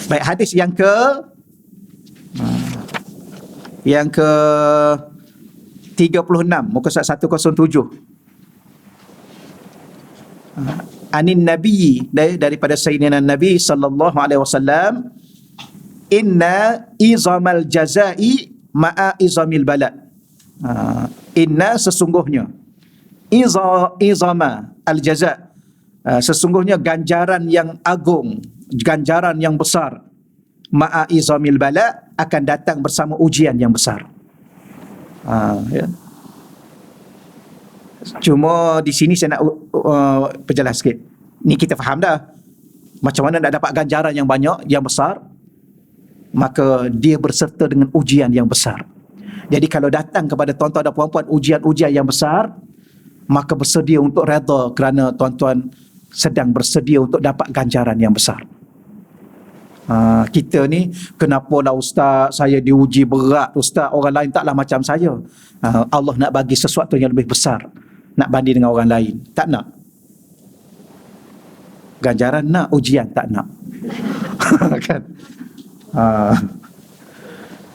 Baik, hadis yang ke 36, muka surat 107. Anin Nabi, daripada Sayyidina Nabi sallallahu alaihi wasallam, inna izamal jazai ma'a izamil bala. Inna, sesungguhnya, izama al jaza, sesungguhnya ganjaran yang agung, ganjaran yang besar, ma'a izamil bala, akan datang bersama ujian yang besar. Ya. Cuma di sini saya nak perjelas sikit. Ni kita faham dah. Macam mana nak dapat ganjaran yang banyak, yang besar? Maka dia berserta dengan ujian yang besar. Jadi kalau datang kepada tuan-tuan dan puan-puan ujian-ujian yang besar, maka bersedia untuk redha, kerana tuan-tuan sedang bersedia untuk dapat ganjaran yang besar. Kita ni, kenapalah ustaz, saya diuji berat ustaz, orang lain taklah macam saya. Allah nak bagi sesuatu yang lebih besar, nak banding dengan orang lain. Tak nak. Ganjaran nak, ujian tak nak. Kan?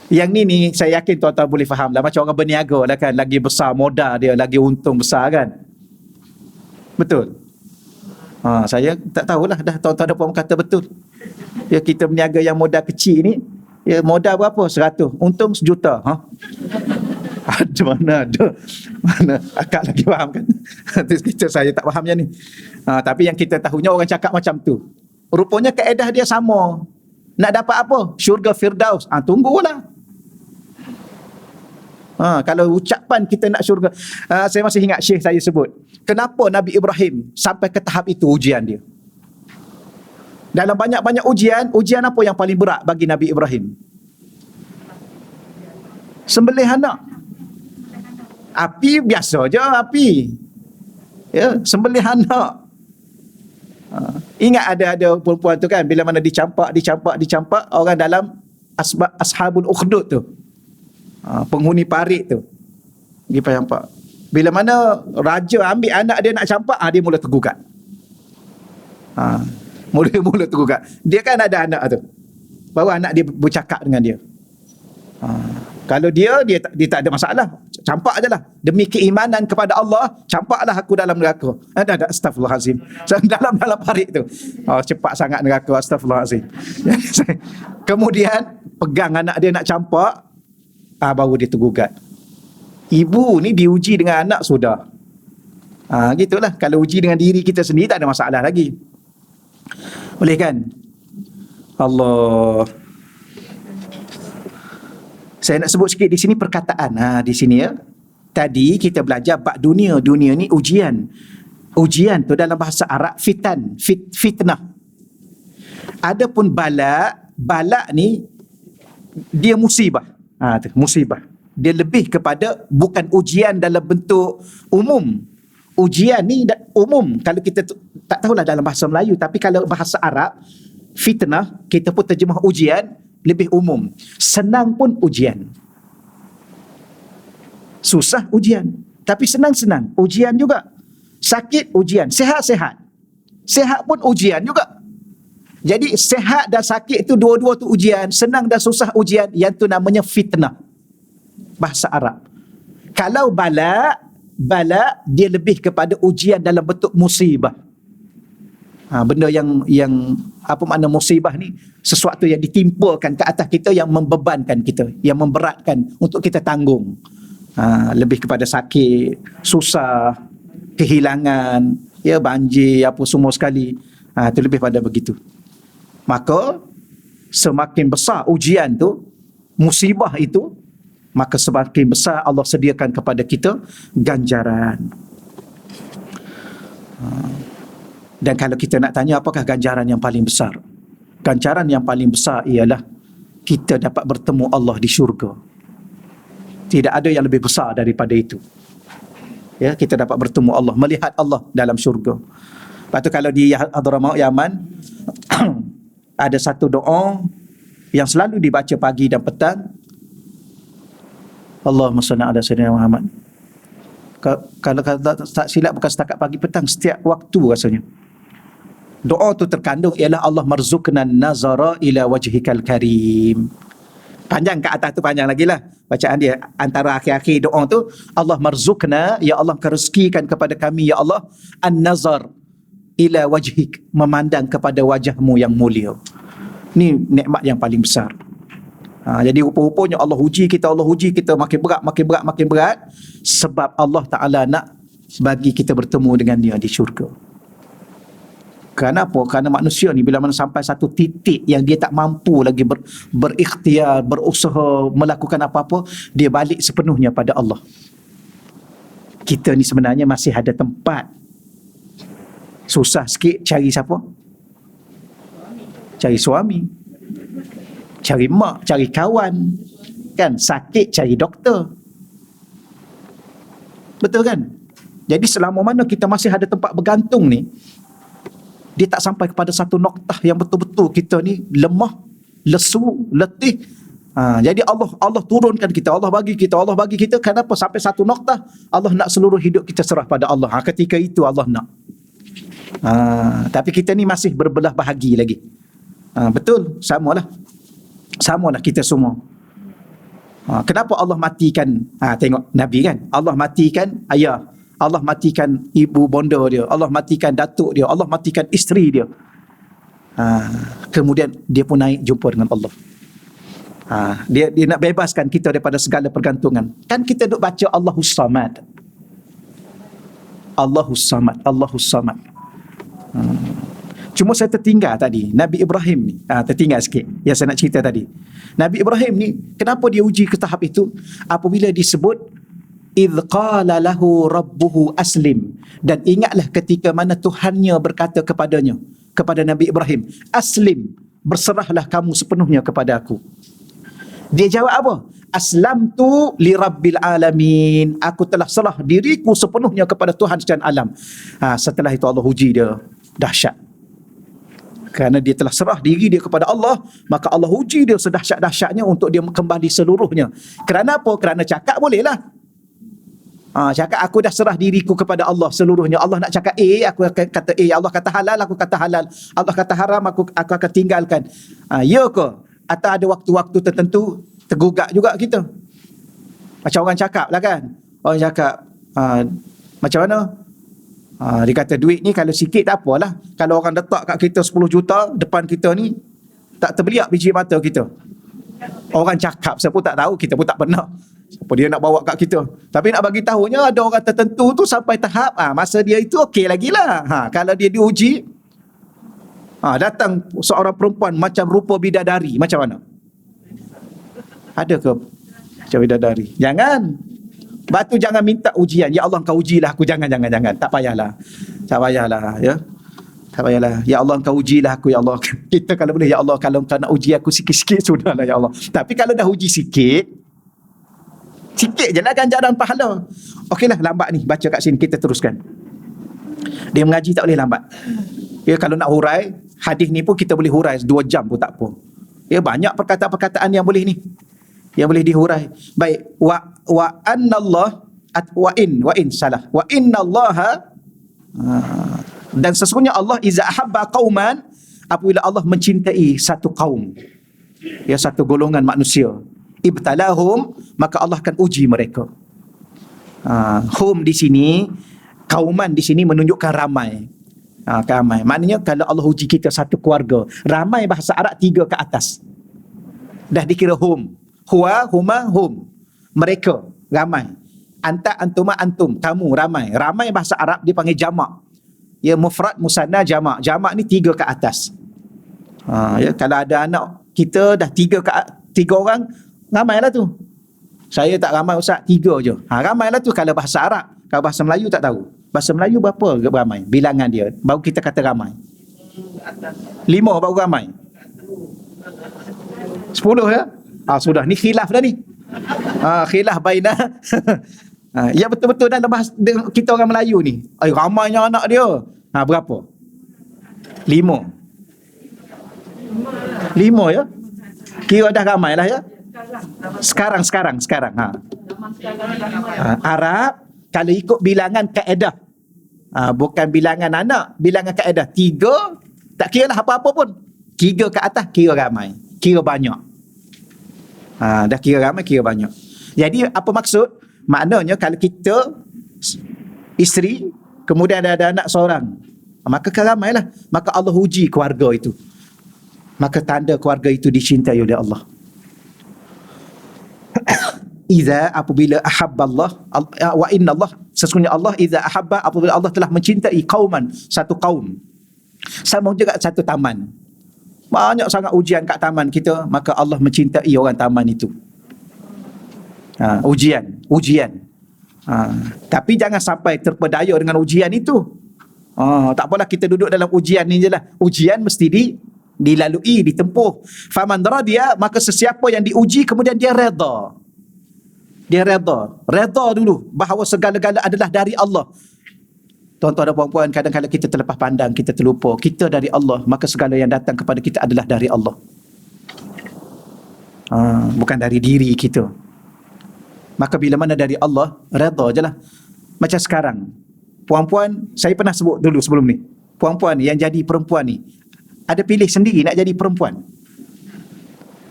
Yang ni saya yakin tuan-tuan boleh faham lah. Macam orang berniaga lah kan, lagi besar modal dia, lagi untung besar kan. Betul? Saya tak tahulah dah, tuan-tuan ada pun kata betul. Ya, kita berniaga yang modal kecil ni, ya, modal berapa? 100, untung 1 juta. Mana akak lagi faham kan? Kita, saya tak faham yang ni. Tapi yang kita tahunya orang cakap macam tu. Rupanya kaedah dia sama. Nak dapat apa? Syurga Firdaus. Tunggulah. Kalau ucapan kita nak syurga, saya masih ingat Syekh saya sebut, kenapa Nabi Ibrahim sampai ke tahap itu ujian dia. Dalam banyak-banyak ujian apa yang paling berat bagi Nabi Ibrahim? Sembelih anak. Api biasa je, api. Ya, sembelih anak. Ingat ada perempuan tu kan, bila mana dicampak, orang dalam ashabul ukhdud tu, penghuni parit tu, dia campak. Bila mana raja ambil anak dia nak campak, dia mula tergugat. Mula tergugat. Dia kan ada anak tu, baru anak dia bercakap dengan dia. Kalau dia tak ada masalah, campak je lah. Demi keimanan kepada Allah, campaklah aku dalam neraka. Ada astagfirullahalazim. Dalam parit tu. Cepat sangat neraka, astagfirullahalazim. Kemudian pegang anak dia nak campak, baru dia tergugat. Ibu ni diuji dengan anak sudah. Gitulah. Kalau uji dengan diri kita sendiri tak ada masalah lagi. Boleh kan? Allah. Saya nak sebut sikit di sini perkataan. Di sini ya. Tadi kita belajar bab dunia. Dunia ni ujian. Ujian tu dalam bahasa Arab fitnah. Adapun bala ni dia musibah. Musibah. Dia lebih kepada bukan ujian dalam bentuk umum. Ujian ni umum. Kalau kita tak tahulah dalam bahasa Melayu, tapi kalau bahasa Arab, fitnah kita pun terjemah ujian lebih umum. Senang pun ujian. Susah ujian. Tapi senang-senang ujian juga. Sakit ujian. Sehat-sehat. Sehat pun ujian juga. Jadi sehat dan sakit itu dua-dua tu ujian. Senang dan susah ujian. Yang tu namanya fitnah. Bahasa Arab. Kalau bala dia lebih kepada ujian dalam bentuk musibah. Benda yang apa makna musibah ni? Sesuatu yang ditimpakan ke atas kita, yang membebankan kita, yang memberatkan untuk kita tanggung. Lebih kepada sakit, susah, kehilangan, ya, banjir, apa semua sekali. Itu lebih pada begitu. Maka semakin besar ujian tu, musibah itu, maka semakin besar Allah sediakan kepada kita ganjaran. Dan kalau kita nak tanya apakah ganjaran yang paling besar? Ganjaran yang paling besar ialah kita dapat bertemu Allah di syurga. Tidak ada yang lebih besar daripada itu. Ya, kita dapat bertemu Allah, melihat Allah dalam syurga. Lepas tu kalau di Hadramaut Yaman ada satu doa yang selalu dibaca pagi dan petang. Allahumma salli ala sayyidina Muhammad. Kalau tak silap bukan setakat pagi petang, setiap waktu rasanya. Doa tu terkandung ialah Allah marzuqna nazara ila wajhikal karim. Panjang kat atas tu, panjang lagi lah bacaan dia. Antara akhir-akhir doa tu, Allah marzuqna, ya Allah kerezekikan kepada kami ya Allah, an-nazar ila wajhik, memandang kepada wajahmu yang mulia. Ni nikmat yang paling besar. Jadi rupa-rupanya Allah uji kita makin berat sebab Allah Ta'ala nak bagi kita bertemu dengan dia di syurga. Kenapa? Kerana manusia ni bila mana sampai satu titik yang dia tak mampu lagi berikhtiar, berusaha melakukan apa-apa, dia balik sepenuhnya pada Allah. Kita ni sebenarnya masih ada tempat. Susah sikit cari siapa? Cari suami, cari mak, cari kawan, kan? Sakit cari doktor. Betul kan? Jadi selama mana kita masih ada tempat bergantung ni, dia tak sampai kepada satu noktah yang betul-betul kita ni lemah, lesu, letih. Jadi Allah turunkan kita, Allah bagi kita. Kenapa? Sampai satu noktah Allah nak seluruh hidup kita serah pada Allah. Ketika itu Allah nak. Tapi kita ni masih berbelah bahagi lagi. Betul, samalah kita semua. Kenapa Allah matikan? Tengok Nabi kan, Allah matikan ayah, Allah matikan ibu bonda dia, Allah matikan datuk dia, Allah matikan isteri dia. Kemudian dia pun naik jumpa dengan Allah. Dia nak bebaskan kita daripada segala pergantungan. Kan kita duk baca Allahus Samad. Allahus Samad, Allahus Samad. Cuma saya tertinggal tadi Nabi Ibrahim ni, tertinggal sikit yang saya nak cerita tadi. Nabi Ibrahim ni kenapa dia uji ke tahap itu? Apabila disebut idh qala lahu rabbuhu aslim, dan ingatlah ketika mana Tuhannya berkata kepadanya, kepada Nabi Ibrahim, aslim, berserahlah kamu sepenuhnya kepada aku. Dia jawab apa? Aslamtu li rabbil alamin, aku telah serah diriku sepenuhnya kepada Tuhan sekalian alam. Setelah itu Allah uji dia dahsyat. Kerana dia telah serah diri dia kepada Allah, maka Allah uji dia sedahsyat-dahsyatnya untuk dia kembali seluruhnya. Kerana apa? Kerana cakap bolehlah. Cakap aku dah serah diriku kepada Allah seluruhnya. Allah nak cakap A, aku akan kata A. Allah kata halal, aku kata halal. Allah kata haram, aku akan tinggalkan. Ya ke? Atau ada waktu-waktu tertentu tergugak juga kita. Macam orang cakap lah kan. Orang cakap, macam mana? Dia kata duit ni kalau sikit tak apalah. Kalau orang letak kat kita 10 juta depan kita ni, tak terbeliak biji mata kita. Orang cakap, siapa tak tahu, kita pun tak pernah. Siapa dia nak bawa kat kita. Tapi nak bagi tahunya ada orang tertentu tu sampai tahap masa dia itu okey lagi lah. Kalau dia diuji, datang seorang perempuan macam rupa bidadari, macam mana? Ada ke macam bidadari? Jangan. Batu jangan minta ujian. Ya Allah engkau ujilah aku. Jangan. Tak payahlah. Ya. Tak payahlah. Ya Allah engkau ujilah aku, ya Allah. Kita kalau boleh, ya Allah kalau engkau nak uji aku sikit-sikit, sudahlah ya Allah. Tapi kalau dah uji sikit je lah ganjaran pahala. Okeylah, lambat ni. Baca kat sini, kita teruskan. Dia mengaji tak boleh lambat. Ya, kalau nak hurai, hadis ni pun kita boleh hurai 2 jam pun tak apa. Ya, banyak perkataan-perkataan yang boleh ni. Yang boleh dihurai. Baik. Wa annallah wa innallaha dan sesungguhnya Allah iza ahabba qauman, apabila Allah mencintai satu kaum, ya, satu golongan manusia, ibtalahum, maka Allah akan uji mereka. Hum di sini, kauman di sini menunjukkan ramai. Ramai. Maknanya kalau Allah uji kita satu keluarga, ramai bahasa Arab 3 ke atas. Dah dikira hum. Huwa, huma, hum. Mereka, ramai. Anta, antuma, antum. Kamu, ramai. Ramai bahasa Arab dipanggil jamak. Ya, mufrad, musanna, jamak. Jamak ni 3 ke atas. Ya, kalau ada anak kita dah 3 orang, ramailah tu. Saya tak ramai Ustaz, 3 je. Ramailah tu kalau bahasa Arab. Kalau bahasa Melayu tak tahu. Bahasa Melayu berapa ramai? Bilangan dia. Baru kita kata ramai. 5 baru ramai. 10 ya? Sudah. Ni khilaf dah ni. Khilaf baina. Ya, betul-betul dalam bahasa kita orang Melayu ni. Ramainya anak dia. Berapa? 5 ya? Kira dah ramai lah ya? Sekarang. Arab, kalau ikut bilangan kaedah, bukan bilangan anak, bilangan kaedah, 3, tak kira lah apa-apa pun. 3 ke atas, kira ramai. Kira banyak. Dah kira ramai, kira banyak. Jadi, apa maksud? Maknanya, kalau kita isteri, kemudian ada anak seorang, maka ramailah. Maka Allah uji keluarga itu. Maka tanda keluarga itu dicintai oleh Allah. Iza, apabila ahabballah, wa inna Allah, sesungguhnya Allah, iza ahabba, apabila Allah telah mencintai kauman, satu kaum, sama juga satu taman. Banyak sangat ujian kat taman kita, maka Allah mencintai orang taman itu. Ujian. Tapi jangan sampai terpedaya dengan ujian itu. Tak apalah kita duduk dalam ujian ni je lah. Ujian mesti dilalui, ditempuh. Faman radiya, maka sesiapa yang diuji kemudian dia redha. Redha dulu bahawa segala-gala adalah dari Allah. Tuan-tuan dan puan-puan, kadang-kadang kita terlepas pandang, kita terlupa. Kita dari Allah, maka segala yang datang kepada kita adalah dari Allah. Bukan dari diri kita. Maka bila mana dari Allah, redha je lah. Macam sekarang, puan-puan, saya pernah sebut dulu sebelum ni, puan-puan yang jadi perempuan ni, ada pilih sendiri nak jadi perempuan.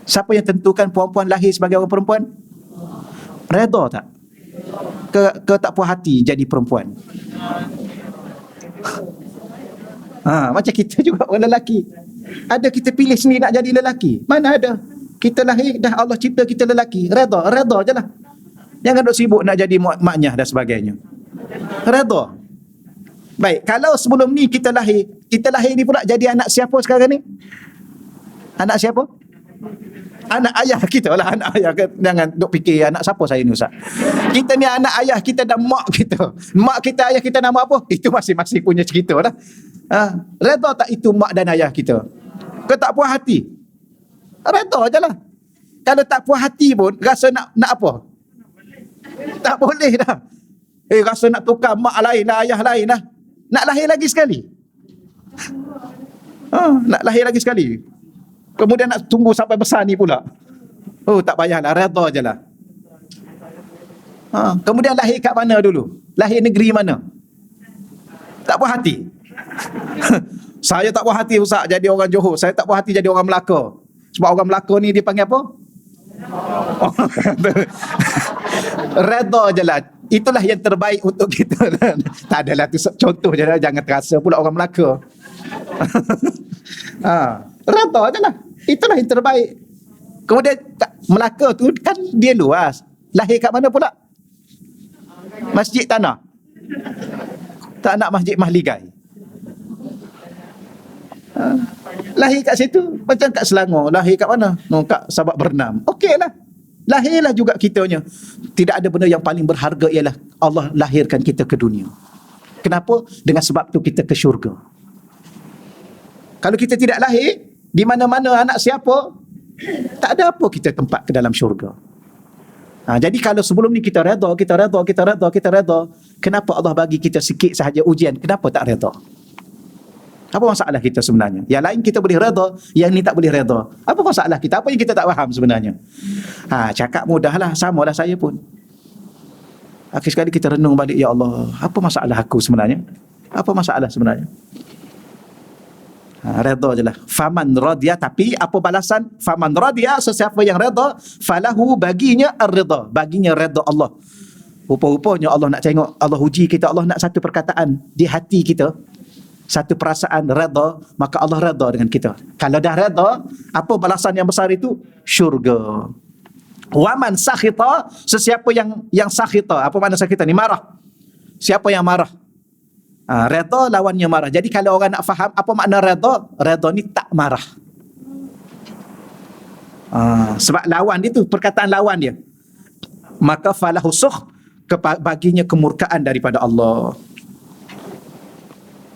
Siapa yang tentukan puan-puan lahir sebagai orang perempuan? Redha tak? Ke tak puas hati jadi perempuan? Macam kita juga orang lelaki. Ada kita pilih sendiri nak jadi lelaki? Mana ada? Kita lahir, dah Allah cipta kita lelaki. Redha je lah. Jangan duk sibuk nak jadi maknya dan sebagainya. Redha. Baik, kalau sebelum ni kita lahir ni pula jadi anak siapa sekarang ni? Anak siapa? Anak ayah kita lah, anak ayah. Jangan duk fikir anak siapa saya ni Ustaz. Kita ni anak ayah kita dan mak kita. Mak kita, ayah kita nama apa? Itu masing-masing punya cerita lah. Redha tak itu mak dan ayah kita? Ke tak puas hati? Redha je lah. Kalau tak puas hati pun, rasa nak apa? Tak boleh dah. Rasa nak tukar mak lain lah, ayah lain lah. Nak lahir lagi sekali. Nak lahir lagi sekali. Kemudian nak tunggu sampai besar ni pula. Oh, tak payahlah, redha je lah. Kemudian lahir kat mana dulu? Lahir negeri mana? Tak puas hati. Saya tak puas hati Ustaz jadi orang Johor. Saya tak puas hati jadi orang Melaka. Sebab orang Melaka ni dia panggil apa? Redha je lah. Itulah yang terbaik untuk kita. Tak adalah tu contoh je lah. Jangan terasa pula orang Melaka. Redha je lah. Itulah yang terbaik. Kemudian Melaka tu kan dia luas. Lahir kat mana pula? Masjid Tanah. Tak nak Masjid Mahligai. Lahir kat situ. Macam kat Selangor. Lahir kat mana? Kat Sabak Bernam. Okey lah. Lahirlah juga kitanya. Tidak ada benda yang paling berharga ialah Allah lahirkan kita ke dunia. Kenapa? Dengan sebab tu kita ke syurga. Kalau kita tidak lahir, di mana-mana anak siapa, tak ada apa kita tempat ke dalam syurga. Jadi kalau sebelum ni kita redha, kenapa Allah bagi kita sikit sahaja ujian? Kenapa tak redha? Apa masalah kita sebenarnya? Yang lain kita boleh redha, yang ni tak boleh redha. Apa masalah kita? Apa yang kita tak faham sebenarnya? Cakap mudahlah, samalah saya pun. Akhir sekali kita renung balik, ya Allah, apa masalah aku sebenarnya? Apa masalah sebenarnya? Redha je lah. Faman radiyah, tapi apa balasan? Faman radiyah, sesiapa yang redha, falahu, baginya ar-ridha, baginya redha Allah. Rupa-rupanya Allah nak tengok, Allah uji kita, Allah nak satu perkataan di hati kita, satu perasaan redha, maka Allah redha dengan kita. Kalau dah redha, apa balasan yang besar itu? Syurga. Waman sakhita, sesiapa yang sakhita, apa makna sakhita ni? Marah. Siapa yang marah? Redha lawannya marah. Jadi kalau orang nak faham apa makna redha, redha ni tak marah. Sebab lawan dia tu, perkataan lawan dia. Maka falahu sukh, baginya kemurkaan daripada Allah.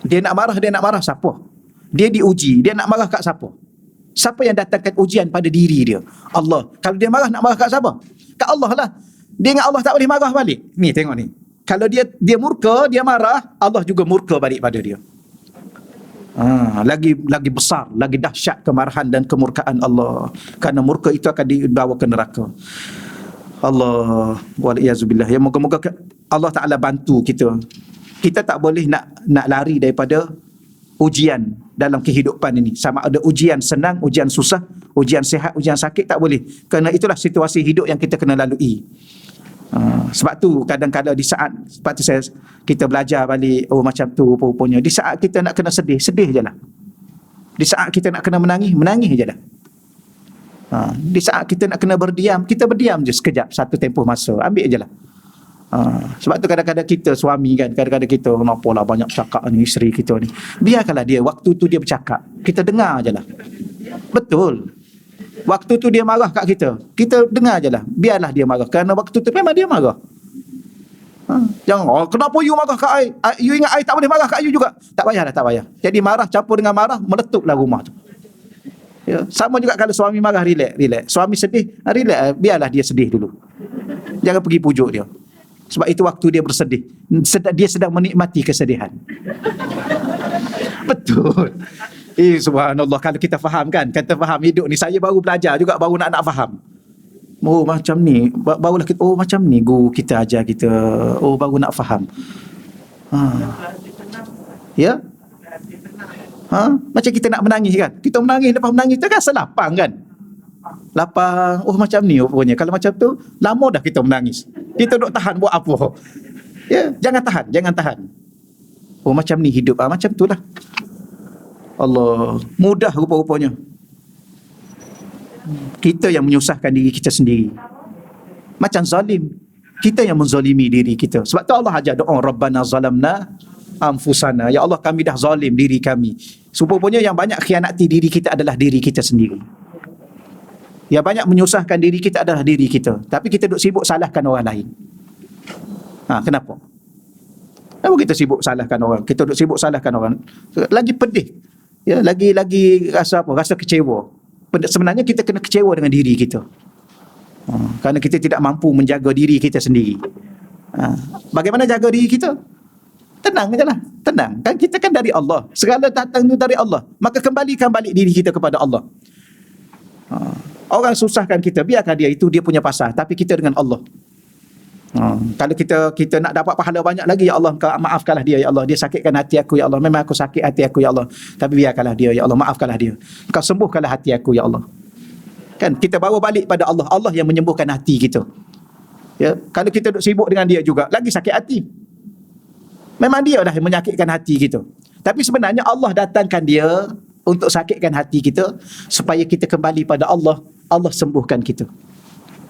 Dia nak marah siapa? Dia diuji, dia nak marah kat siapa? Siapa yang datangkan ujian pada diri dia? Allah. Kalau dia marah, nak marah kat siapa? Kat Allah lah. Dia ingat Allah tak boleh marah balik. Ni tengok ni. Kalau dia murka, dia marah, Allah juga murka balik pada dia. Lagi besar, lagi dahsyat kemarahan dan kemurkaan Allah. Kerana murka itu akan dibawa ke neraka. Allah waliyazubillah. Ya, moga-moga Allah Ta'ala bantu kita. Kita tak boleh nak lari daripada ujian dalam kehidupan ini. Sama ada ujian senang, ujian susah, ujian sihat, ujian sakit, tak boleh. Kerana itulah situasi hidup yang kita kena lalui. Sebab tu kadang-kadang di saat seperti kita belajar balik, macam tu rupanya. Di saat kita nak kena sedih je lah. Di saat kita nak kena menangis je lah. Di saat kita nak kena berdiam, kita berdiam je sekejap, satu tempoh masa, ambil je lah. Sebab tu kadang-kadang kita suami kan, kadang-kadang kita nampalah banyak cakap ni isteri kita ni, biarkanlah dia, waktu tu dia bercakap, kita dengar je lah. Betul. Waktu tu dia marah kat kita dengar je lah, biarlah dia marah, kerana waktu tu memang dia marah. Jangan, kenapa you marah kat I? You ingat I tak boleh marah kat you juga? Tak payahlah, tak payah. Jadi marah campur dengan marah, meletuplah rumah tu. Ya, sama juga kalau suami marah, relax. Suami sedih, relax, biarlah dia sedih dulu. Jangan pergi pujuk dia. Sebab itu waktu dia bersedih, dia sedang menikmati kesedihan. Betul. Subhanallah, kalau kita faham kan, kita faham hidup ni. Saya baru belajar juga, baru nak faham. Oh macam ni, barulah kita, oh macam ni guru kita ajar kita. Oh baru nak faham. Ya? Macam kita nak menangis kan. Kita menangis, lepas menangis tu rasa lapang kan. Lapang, oh macam ni rupanya. Kalau macam tu, lama dah kita menangis. Kita duk tahan buat apa? Ya, jangan tahan. Oh macam ni hidup, macam tu lah. Allah, mudah rupa-rupanya. Kita yang menyusahkan diri kita sendiri. Macam zalim, kita yang menzalimi diri kita. Sebab tu Allah ajar doa, Rabbana zalamna anfusana. Ya Allah, kami dah zalim diri kami. Rupanya yang banyak khianati diri kita adalah diri kita sendiri. Yang banyak menyusahkan diri kita adalah diri kita. Tapi kita duk sibuk salahkan orang lain. Kenapa? Kenapa kita sibuk salahkan orang? Kita duk sibuk salahkan orang. Lagi pedih. Ya, lagi rasa apa? Rasa kecewa. Sebenarnya kita kena kecewa dengan diri kita. Kerana kita tidak mampu menjaga diri kita sendiri. Bagaimana jaga diri kita? Tenang je lah. Tenang. Kan kita kan dari Allah. Segala datang itu dari Allah. Maka kembalikan balik diri kita kepada Allah. Orang susahkan kita, biarkan dia, itu dia punya pasal. Tapi kita dengan Allah. Kalau kita nak dapat pahala banyak lagi, ya Allah, kau maafkanlah dia, ya Allah. Dia sakitkan hati aku, ya Allah. Memang aku sakit hati aku, ya Allah. Tapi biarkanlah dia, ya Allah. Maafkanlah dia. Kau sembuhkanlah hati aku, ya Allah. Kan kita bawa balik pada Allah. Allah yang menyembuhkan hati kita. Ya, kalau kita duk sibuk dengan dia juga, lagi sakit hati. Memang dia dah yang menyakitkan hati kita. Tapi sebenarnya Allah datangkan dia untuk sakitkan hati kita supaya kita kembali pada Allah. Allah sembuhkan kita.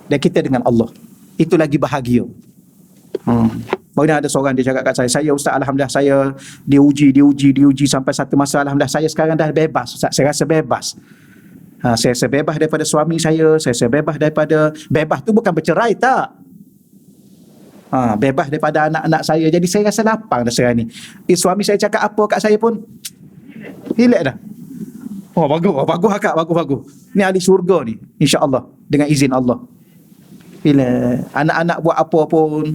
Dan kita dengan Allah. Itu lagi bahagia. Baru ada seorang dia cakap kat saya, Ustaz, alhamdulillah saya diuji sampai satu masa, alhamdulillah saya sekarang dah bebas, Ustaz. Saya rasa bebas. Saya rasa bebas daripada suami saya rasa bebas daripada, bebas tu bukan bercerai tak. Bebas daripada anak-anak saya. Jadi saya rasa lapang dah sekarang ni. Suami saya cakap apa kat saya pun relax dah. Bagus akak, bagus. Ni ahli syurga ni, insya-Allah, dengan izin Allah. Bila anak-anak buat apa pun,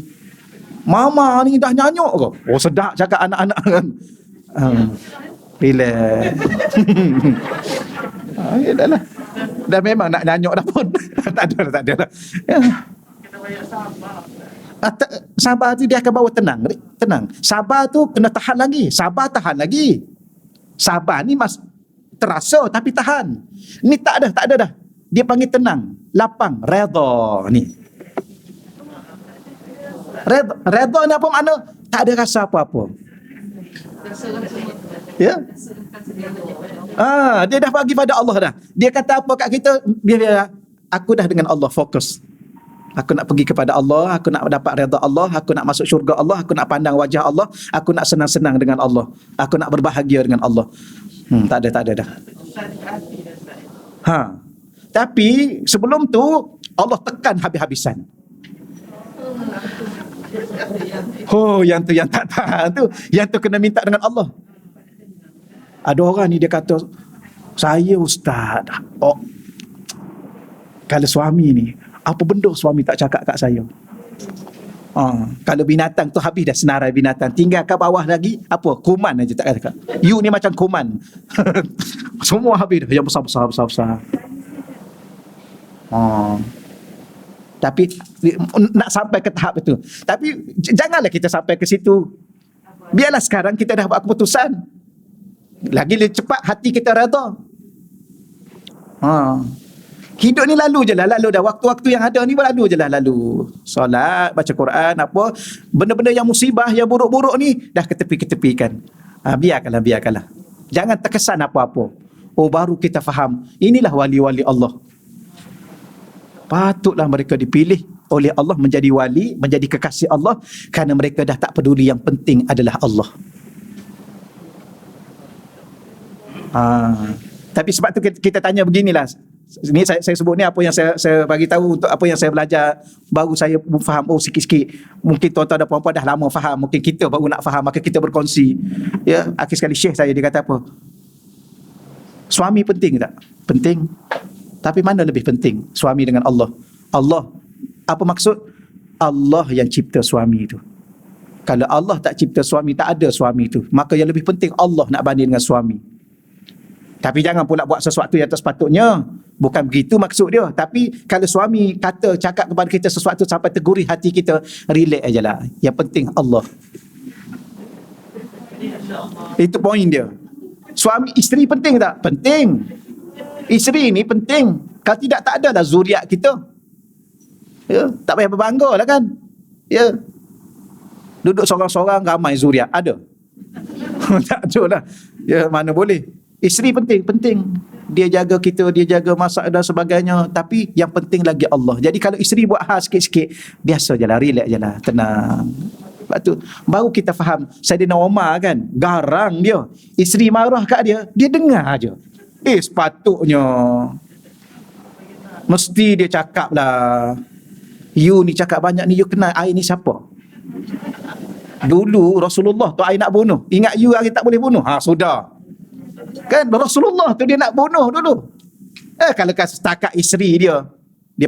mama ni dah nyanyuk ke? Oh sedap cakap anak-anak kan. Bila dah lah. Dah memang nak nyanyuk dah pun. tak ada dah. Ya. Sabar tu dia akan bawa tenang. Sabar tu kena tahan lagi. Tahan lagi. Sabar ni terasa tapi tahan. Ni tak ada dah. Dia panggil tenang, lapang, redha ni. Redha ni apa makna? Tak ada rasa apa-apa. Ya? Dia dah bagi pada Allah dah. Dia kata apa kat kita? Biar aku dah dengan Allah fokus. Aku nak pergi kepada Allah, aku nak dapat redha Allah, aku nak masuk syurga Allah, aku nak pandang wajah Allah, aku nak senang-senang dengan Allah, aku nak berbahagia dengan Allah. Tak ada dah. Tapi sebelum tu Allah tekan habis-habisan. Yang tak tahan tu, yang tu kena minta dengan Allah. Ada orang ni dia kata, saya Ustaz, kalau suami ni, apa benda suami tak cakap kat saya? Kalau binatang tu habis dah senarai binatang, tinggal kat bawah lagi apa? Kuman aja tak cakap. You ni macam kuman. Semua habis dah, yang besar. Tapi nak sampai ke tahap itu. Tapi janganlah kita sampai ke situ. Biarlah sekarang kita dah buat keputusan. Lagi cepat hati kita redha. Hidup ni lalu je lah, dah. Waktu-waktu yang ada ni lalu je lah. Solat, baca Quran, apa. Benda-benda yang musibah, yang buruk-buruk ni, dah ketepi-ketepikan. Biarkanlah. Jangan terkesan apa-apa. Baru kita faham. Inilah wali-wali Allah. Patutlah mereka dipilih oleh Allah menjadi wali, menjadi kekasih Allah, kerana mereka dah tak peduli, yang penting adalah Allah. Tapi sebab tu kita tanya beginilah. Ni saya sebut ni apa yang saya bagi tahu untuk apa yang saya belajar, baru saya faham sikit-sikit. Mungkin tuan-tuan dan puan-puan dah lama faham, mungkin kita baru nak faham, maka kita berkongsi. Ya, akhir sekali Syekh saya dia kata apa? Suami penting tak? Penting. Tapi mana lebih penting? Suami dengan Allah. Allah. Apa maksud? Allah yang cipta suami itu. Kalau Allah tak cipta suami, tak ada suami itu, maka yang lebih penting Allah nak banding dengan suami. Tapi jangan pula buat sesuatu yang tak sepatutnya. Bukan begitu maksud dia. Tapi kalau suami cakap kepada kita sesuatu sampai tergurih hati kita, relax ajalah. Yang penting Allah. Itu poin dia. Suami, isteri penting tak? Penting. Isteri ni penting. Kalau tidak, tak ada dah zuriat kita. Ya, tak payah berbangga lah kan. Ya. Duduk seorang-seorang ramai zuriat. Ada? Tak ada lah. Ya, mana boleh. Isteri penting. Dia jaga kita, dia jaga masak dan sebagainya. Tapi yang penting lagi Allah. Jadi kalau isteri buat hal sikit-sikit, biasa je lah, relax je lah, tenang. Sebab tu baru kita faham. Saidina Umar kan, garang dia. Isteri marah kat dia, dia dengar je. Sepatutnya mesti dia cakap lah, you ni cakap banyak ni, you kenal I ni siapa? Dulu Rasulullah tu I nak bunuh. Ingat you hari tak boleh bunuh? Sudah. Kan Rasulullah tu dia nak bunuh dulu. Kalau setakat isteri dia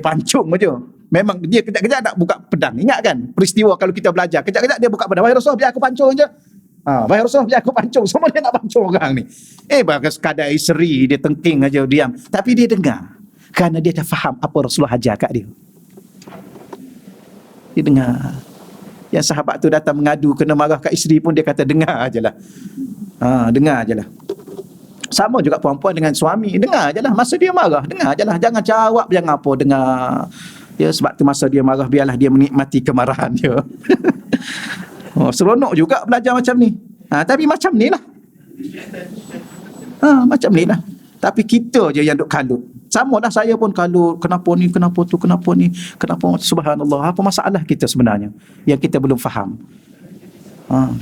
pancung aja. Memang dia kejap-kejap nak buka pedang. Ingat kan peristiwa kalau kita belajar, kejap-kejap dia buka pedang. Wahai Rasulullah, biar aku pancung aja. Bayar Rasulullah biar aku pancung. Semua dia nak pancung orang ni. Bagus sekadar isteri dia tengking aja diam. Tapi dia dengar. Kerana dia dah faham apa Rasulullah ajar kat dia. Dia dengar. Yang sahabat tu datang mengadu kena marah kat isteri pun dia kata dengar ajalah. Dengar ajalah. Sama juga perempuan dengan suami. Dengar ajalah. Masa dia marah, dengar ajalah. Jangan jawab, jangan apa. Dengar. Ya, sebab tu masa dia marah, biarlah dia menikmati kemarahan dia. Seronok juga belajar macam ni. Tapi macam ni lah. Macam ni lah. Tapi kita je yang duk kalut. Sama lah saya pun kalut. Kenapa ni, kenapa tu, kenapa ni, kenapa, subhanallah. Apa masalah kita sebenarnya yang kita belum faham?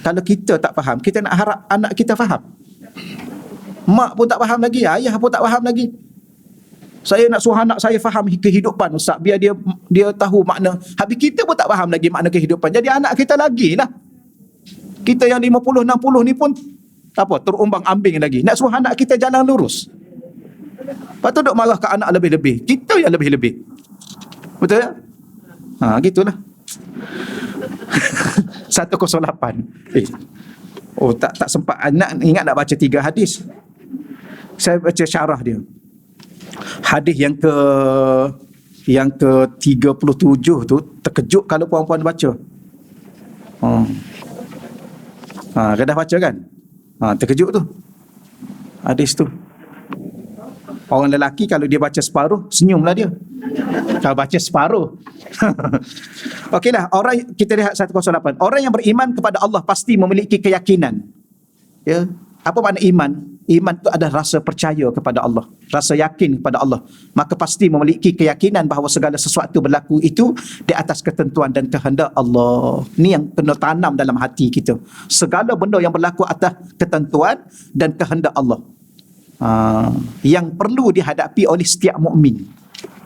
Kalau kita tak faham, kita nak harap anak kita faham. Mak pun tak faham lagi, ayah pun tak faham lagi. Saya nak suruh anak saya faham kehidupan, Ustaz, biar dia tahu makna. Habis kita pun tak faham lagi makna kehidupan. Jadi anak kita lagi lah. Kita yang 50, 60 ni pun terumbang ambing lagi. Nak suruh anak kita jalan lurus. Lepas tu duk marah ke anak lebih-lebih. Kita yang lebih-lebih. Betul tak? Gitulah. 108. Tak sempat ingat nak baca 3 hadis. Saya baca syarah dia. Hadis yang ke-37 tu terkejut kalau puan-puan baca. Dah baca kan? Terkejut tu. Hadis tu. Orang lelaki kalau dia baca separuh, senyumlah dia. Kalau baca separuh. Okeylah, kita lihat 108. Orang yang beriman kepada Allah pasti memiliki keyakinan. Ya. Apa makna iman? Iman itu adalah rasa percaya kepada Allah, rasa yakin kepada Allah. Maka pasti memiliki keyakinan bahawa segala sesuatu berlaku itu di atas ketentuan dan kehendak Allah. Ini yang kena tanam dalam hati kita. Segala benda yang berlaku atas ketentuan dan kehendak Allah. Yang perlu dihadapi oleh setiap mukmin.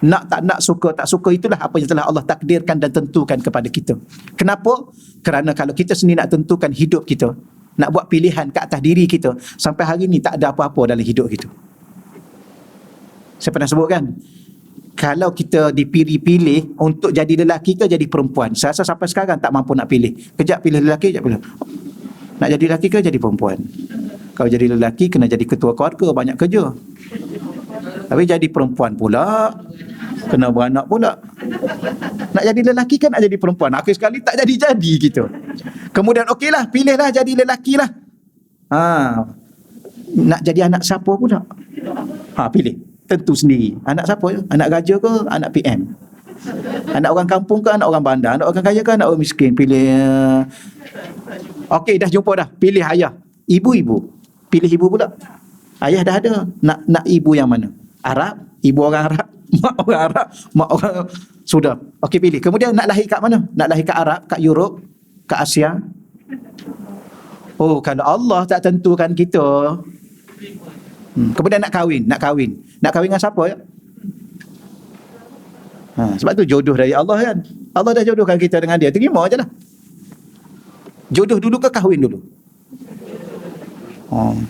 Nak tak nak, suka tak suka, itulah apa yang telah Allah takdirkan dan tentukan kepada kita. Kenapa? Kerana kalau kita sendiri nak tentukan hidup kita, nak buat pilihan ke atas diri kita, sampai hari ni tak ada apa-apa dalam hidup kita. Saya pernah sebut kan, kalau kita dipilih-pilih untuk jadi lelaki ke jadi perempuan, saya rasa sampai sekarang tak mampu nak pilih. Kejap pilih lelaki, kejap pilih. Nak jadi lelaki ke jadi perempuan? Kalau jadi lelaki kena jadi ketua keluarga, banyak kerja. Tapi jadi perempuan pula kena beranak pula. Nak jadi lelaki kan nak jadi perempuan. Akhir sekali tak jadi-jadi gitu. Kemudian okeylah, pilihlah jadi lelaki lah. Nak jadi anak siapa pula? Pilih. Tentu sendiri. Anak siapa? Anak raja ke anak PM? Anak orang kampung ke anak orang bandar? Anak orang kaya ke anak orang miskin? Pilih. Okey, dah jumpa dah. Pilih ayah. Ibu-ibu. Pilih ibu pula. Ayah dah ada. Nak ibu yang mana? Arab? Ibu orang Arab? Mak orang Arab? Mak orang... Sudah. Okey, pilih. Kemudian nak lahir kat mana? Nak lahir kat Arab? Kat Europe? Kat Asia? Kalau Allah tak tentukan kita. Kemudian nak kahwin. Nak kahwin dengan siapa ya? Sebab tu jodoh dari Allah kan. Allah dah jodohkan kita dengan dia. Terima je lah. Jodoh dulu ke kahwin dulu?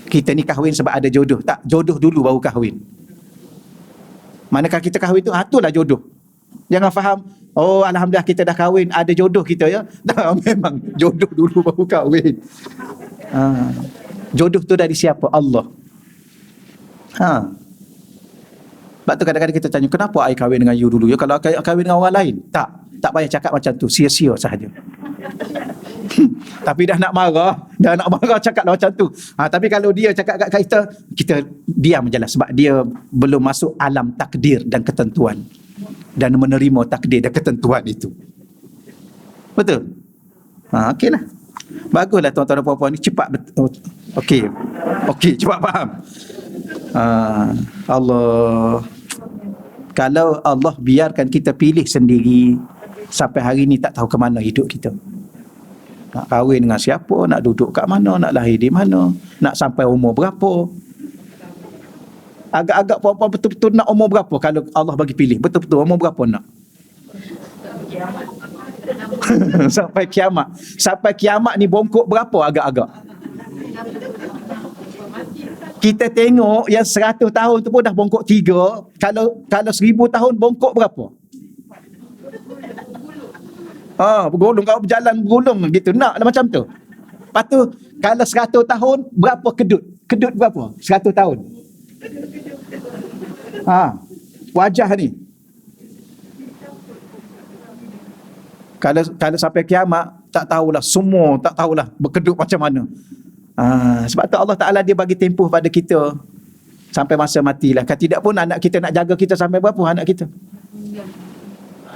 Kita ni kahwin sebab ada jodoh. Tak, jodoh dulu baru kahwin. Manakala kita kahwin tu, itulah jodoh. Jangan faham, alhamdulillah kita dah kahwin, ada jodoh kita ya. Memang jodoh dulu baru kahwin. Jodoh tu dari siapa? Allah. Sebab tu kadang-kadang kita tanya, kenapa I kahwin dengan you dulu ya? Kalau I kahwin dengan orang lain, tak payah cakap macam tu, sia-sia sahaja. Tapi dah nak marah cakaplah macam tu. Tapi kalau dia cakap kat kita diam je lah, sebab dia belum masuk alam takdir dan ketentuan dan menerima takdir dan ketentuan itu. Betul? Okeylah. Baguslah tuan-tuan dan puan-puan ni cepat okey, cepat faham. Allah, kalau Allah biarkan kita pilih sendiri, sampai hari ni tak tahu ke mana hidup kita. Nak kahwin dengan siapa, nak duduk kat mana, nak lahir di mana, nak sampai umur berapa. Agak-agak puan-puan betul-betul nak umur berapa kalau Allah bagi pilih? Betul-betul umur berapa nak? Sampai kiamat. Sampai kiamat ni bongkok berapa agak-agak? Kita tengok yang 100 tahun tu pun dah bongkok 3. Kalau 1000 tahun bongkok berapa? Bergulung, kalau berjalan bergulung gitu. Naklah macam tu. Lepas tu Kalau 100 tahun, berapa kedut? Kedut berapa? 100 tahun. Wajah ni. Kalau sampai kiamat, tak tahulah, semua tak tahulah berkedut macam mana. Sebab tu Allah Ta'ala dia bagi tempoh pada kita sampai masa matilah. Kalau tidak pun anak kita nak jaga kita sampai berapa anak kita?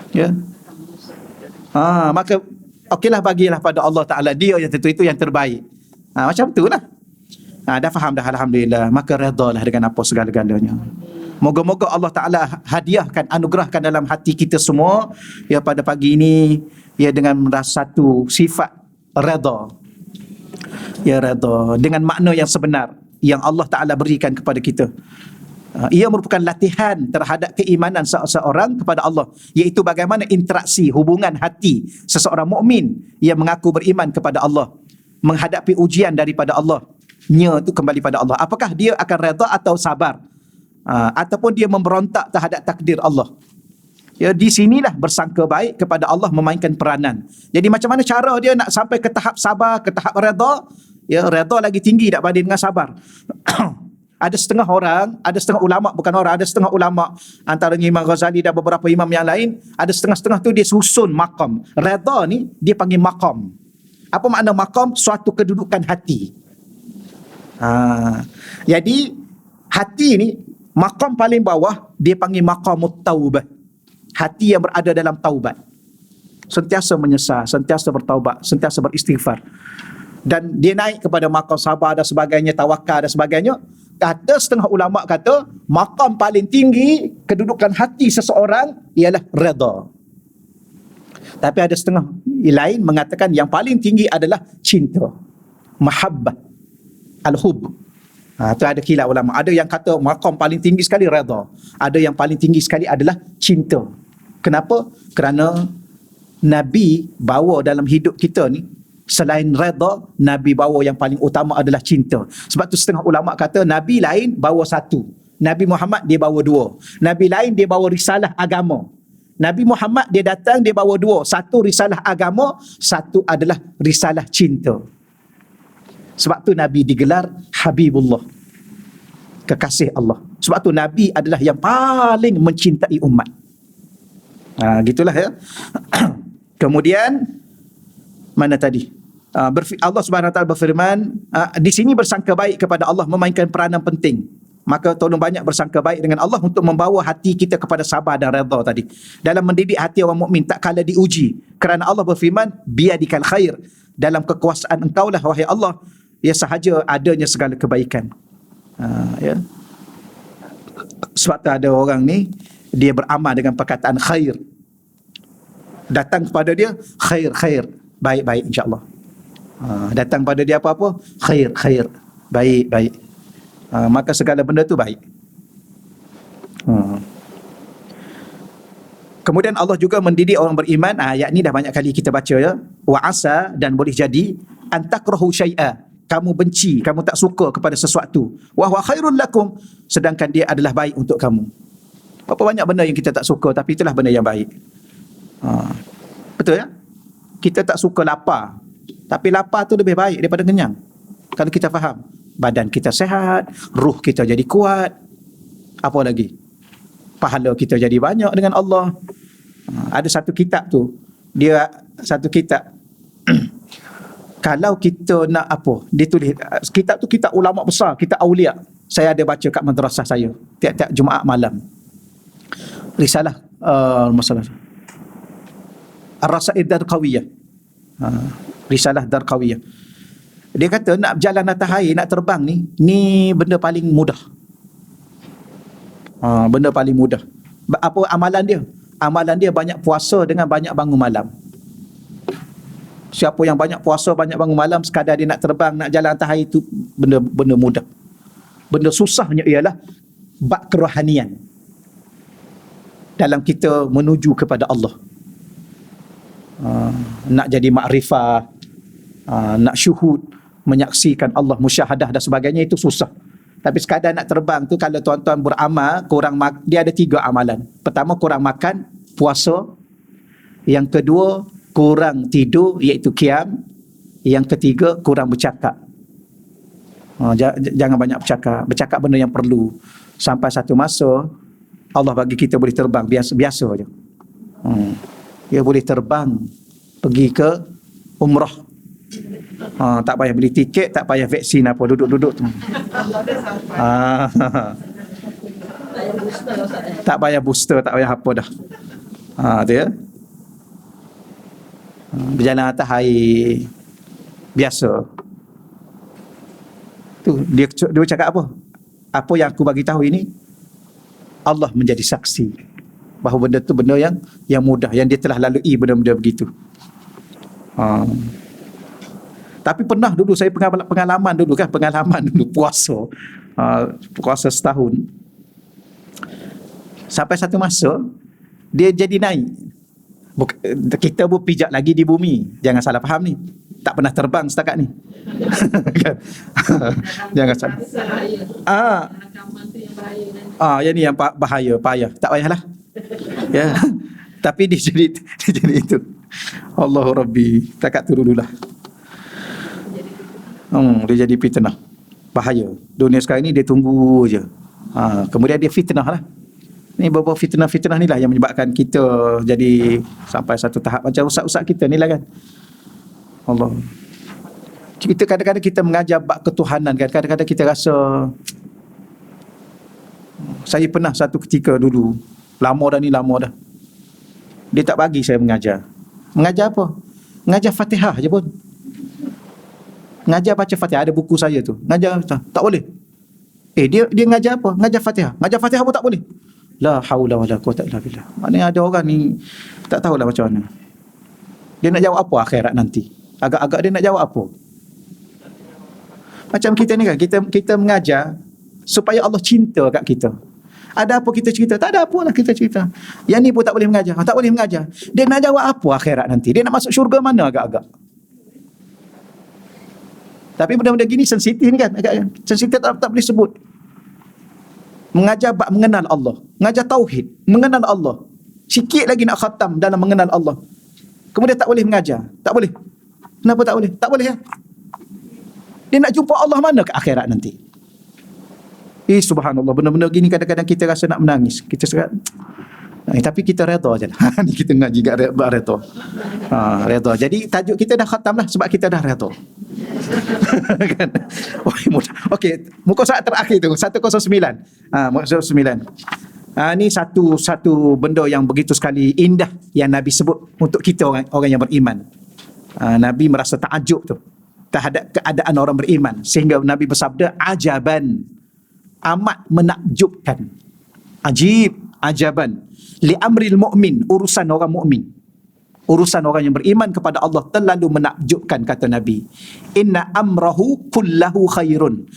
Ya. Maka okeylah, bagilah pada Allah Ta'ala, dia yang tentu itu yang terbaik. Macam tu lah. Dah faham dah, alhamdulillah. Maka redalah dengan apa segala-galanya. Moga-moga Allah Ta'ala hadiahkan, anugerahkan dalam hati kita semua ya pada pagi ini ya dengan merasa satu sifat reda. Ya, reda dengan makna yang sebenar yang Allah Ta'ala berikan kepada kita. Ia merupakan latihan terhadap keimanan seseorang kepada Allah, iaitu bagaimana interaksi hubungan hati seseorang mukmin yang mengaku beriman kepada Allah menghadapi ujian daripada Allah. Nya itu kembali pada Allah. Apakah dia akan reda atau sabar? Ataupun dia memberontak terhadap takdir Allah. Ya, di sinilah bersangka baik kepada Allah memainkan peranan. Jadi macam mana cara dia nak sampai ke tahap sabar, ke tahap reda? Ya, reda lagi tinggi tak banding dengan sabar. Ada setengah orang, ada setengah ulama, bukan orang, ada setengah ulama antaranya Imam Ghazali dan beberapa imam yang lain, ada setengah-setengah tu dia susun maqam. Reda ni dia panggil maqam. Apa makna maqam? Suatu kedudukan hati. Jadi hati ni maqam paling bawah dia panggil maqamut taubah. Hati yang berada dalam taubat. Sentiasa menyesal, sentiasa bertaubat, sentiasa beristighfar. Dan dia naik kepada maqam sabar dan sebagainya, tawakal dan sebagainya. Ada setengah ulama kata maqam paling tinggi kedudukan hati seseorang ialah redha. Tapi ada setengah lain mengatakan yang paling tinggi adalah cinta, mahabbah, al-hub. Itu ada khilaf ulama. Ada yang kata maqam paling tinggi sekali redha, ada yang paling tinggi sekali adalah cinta. Kenapa? Kerana Nabi bawa dalam hidup kita ni, selain redha, Nabi bawa yang paling utama adalah cinta. Sebab tu setengah ulama kata Nabi lain bawa satu, Nabi Muhammad dia bawa dua. Nabi lain dia bawa risalah agama, Nabi Muhammad dia datang dia bawa dua. Satu risalah agama, satu adalah risalah cinta. Sebab tu Nabi digelar Habibullah, kekasih Allah. Sebab tu Nabi adalah yang paling mencintai umat. Gitulah ya. Kemudian mana tadi? Allah Subhanahu Wa Taala berfirman, di sini bersangka baik kepada Allah memainkan peranan penting. Maka tolong banyak bersangka baik dengan Allah untuk membawa hati kita kepada sabar dan redha tadi. Dalam mendidik hati orang mukmin tak kala diuji. Kerana Allah berfirman, biadikal khair. Dalam kekuasaan engkau lah wahai Allah, ya sahaja adanya segala kebaikan. Ya. Sebab tu ada orang ni dia beramal dengan perkataan khair. Datang kepada dia khair, baik-baik insya-Allah. Datang pada dia apa-apa khair, baik. Maka segala benda tu baik. Kemudian Allah juga mendidik orang beriman. Ayat ni dah banyak kali kita baca ya. Wa asa, dan boleh jadi antakrahu syai'a, kamu benci, kamu tak suka kepada sesuatu. Wa huwa khairul lakum, sedangkan dia adalah baik untuk kamu. Berapa banyak benda yang kita tak suka, tapi itulah benda yang baik. Betul ya? Kita tak suka lapar, tapi lapar tu lebih baik daripada kenyang. Kalau kita faham, badan kita sihat, ruh kita jadi kuat, apa lagi? Pahala kita jadi banyak dengan Allah. Ada satu kitab tu, dia satu kitab kalau kita nak apa, dia tulis kitab tu, kitab ulama besar, kitab aulia. Saya ada baca kat madrasah saya tiap-tiap Jumaat malam. Risalah masalah Ar-Rasail Darqawiyah. Risalah Darqawiyah. Dia kata nak berjalan atas air, nak terbang ni benda paling mudah. Benda paling mudah. Apa amalan dia? Amalan dia banyak puasa dengan banyak bangun malam. Siapa yang banyak puasa, banyak bangun malam, sekadar dia nak terbang, nak jalan atas air, itu benda mudah. Benda susahnya ialah bab kerohanian dalam kita menuju kepada Allah. Nak jadi makrifah, nak syuhud, menyaksikan Allah, musyahadah dan sebagainya, itu susah. Tapi sekadar nak terbang tu, kalau tuan-tuan beramal, dia ada 3 amalan. Pertama, kurang makan, puasa. Yang kedua, kurang tidur, iaitu qiyam. Yang ketiga, kurang bercakap, Jangan banyak bercakap benda yang perlu. Sampai satu masa Allah bagi kita boleh terbang biasa je. Dia boleh terbang pergi ke umrah. Tak payah beli tiket, tak payah vaksin apa, duduk-duduk tu. Tak payah booster, tak payah apa dah. Tu ya. Berjalan atas air biasa. Tu dia cakap apa? Apa yang aku bagi tahu ini, Allah menjadi saksi bahawa benda tu benda yang mudah, yang dia telah lalui benda-benda begitu. Tapi pernah dulu saya pengalaman dulu puasa setahun. Sampai satu masa dia jadi naik. Kita pun pijak lagi di bumi. Jangan salah faham ni. Tak pernah terbang setakat ni. Kan? Jangan salah. Yang ni yang bahaya, payah. Tak payahlah. Ya. Tapi dia jadi itu. Allahu Rabbi. Takat tu dululah. Dia jadi fitnah. Bahaya. Dunia sekarang ni dia tunggu je. Kemudian dia fitnah lah. Ni beberapa fitnah-fitnah ni lah yang menyebabkan kita jadi sampai satu tahap macam ustaz-ustaz kita ni lah kan. Allah. Kita kadang-kadang kita mengajar bab ketuhanan kan. Kadang-kadang kita rasa, saya pernah satu ketika dulu, lama dah. Dia tak bagi saya mengajar. Mengajar apa? Mengajar Fatihah je pun. Mengajar baca Fatihah, ada buku saya tu. Mengajar tak boleh. Dia mengajar apa? Mengajar Fatihah. Mengajar Fatihah pun tak boleh. La haula wala quwwata illa billah. Maknanya ada orang ni tak tahulah macam mana. Dia nak jawab apa akhirat nanti? Agak-agak dia nak jawab apa? Macam kita ni kan, kita mengajar supaya Allah cinta kat kita. Ada apa kita cerita? Tak ada apa lah kita cerita. Yang ni pun tak boleh mengajar. Tak boleh mengajar. Dia nak jawab apa akhirat nanti? Dia nak masuk syurga mana agak-agak? Tapi benda-benda gini sensitif ni kan, agak sensitif, tak boleh sebut. Mengajar bab mengenal Allah, mengajar tauhid, mengenal Allah. Sikit lagi nak khatam dalam mengenal Allah. Kemudian tak boleh mengajar. Tak boleh. Kenapa tak boleh? Tak boleh ya. Dia nak jumpa Allah mana ke akhirat nanti? Subhanallah, benda-benda gini kadang-kadang kita rasa nak menangis. Kita cakap, tapi kita redha je lah. Ni kita ngaji kat redha. Redha. Jadi tajuk kita dah khatam lah sebab kita dah redha. Kan? Okey, muka surat terakhir tu 109. Muka surat 9. Ni satu benda yang begitu sekali indah yang Nabi sebut untuk kita orang yang beriman. Nabi merasa takjub tu terhadap keadaan orang beriman sehingga Nabi bersabda ajaban, amat menakjubkan. Ajaban li amril mu'min, urusan orang mukmin. Urusan orang yang beriman kepada Allah terlalu menakjubkan, kata Nabi. Inna amrahu kullahu khairun.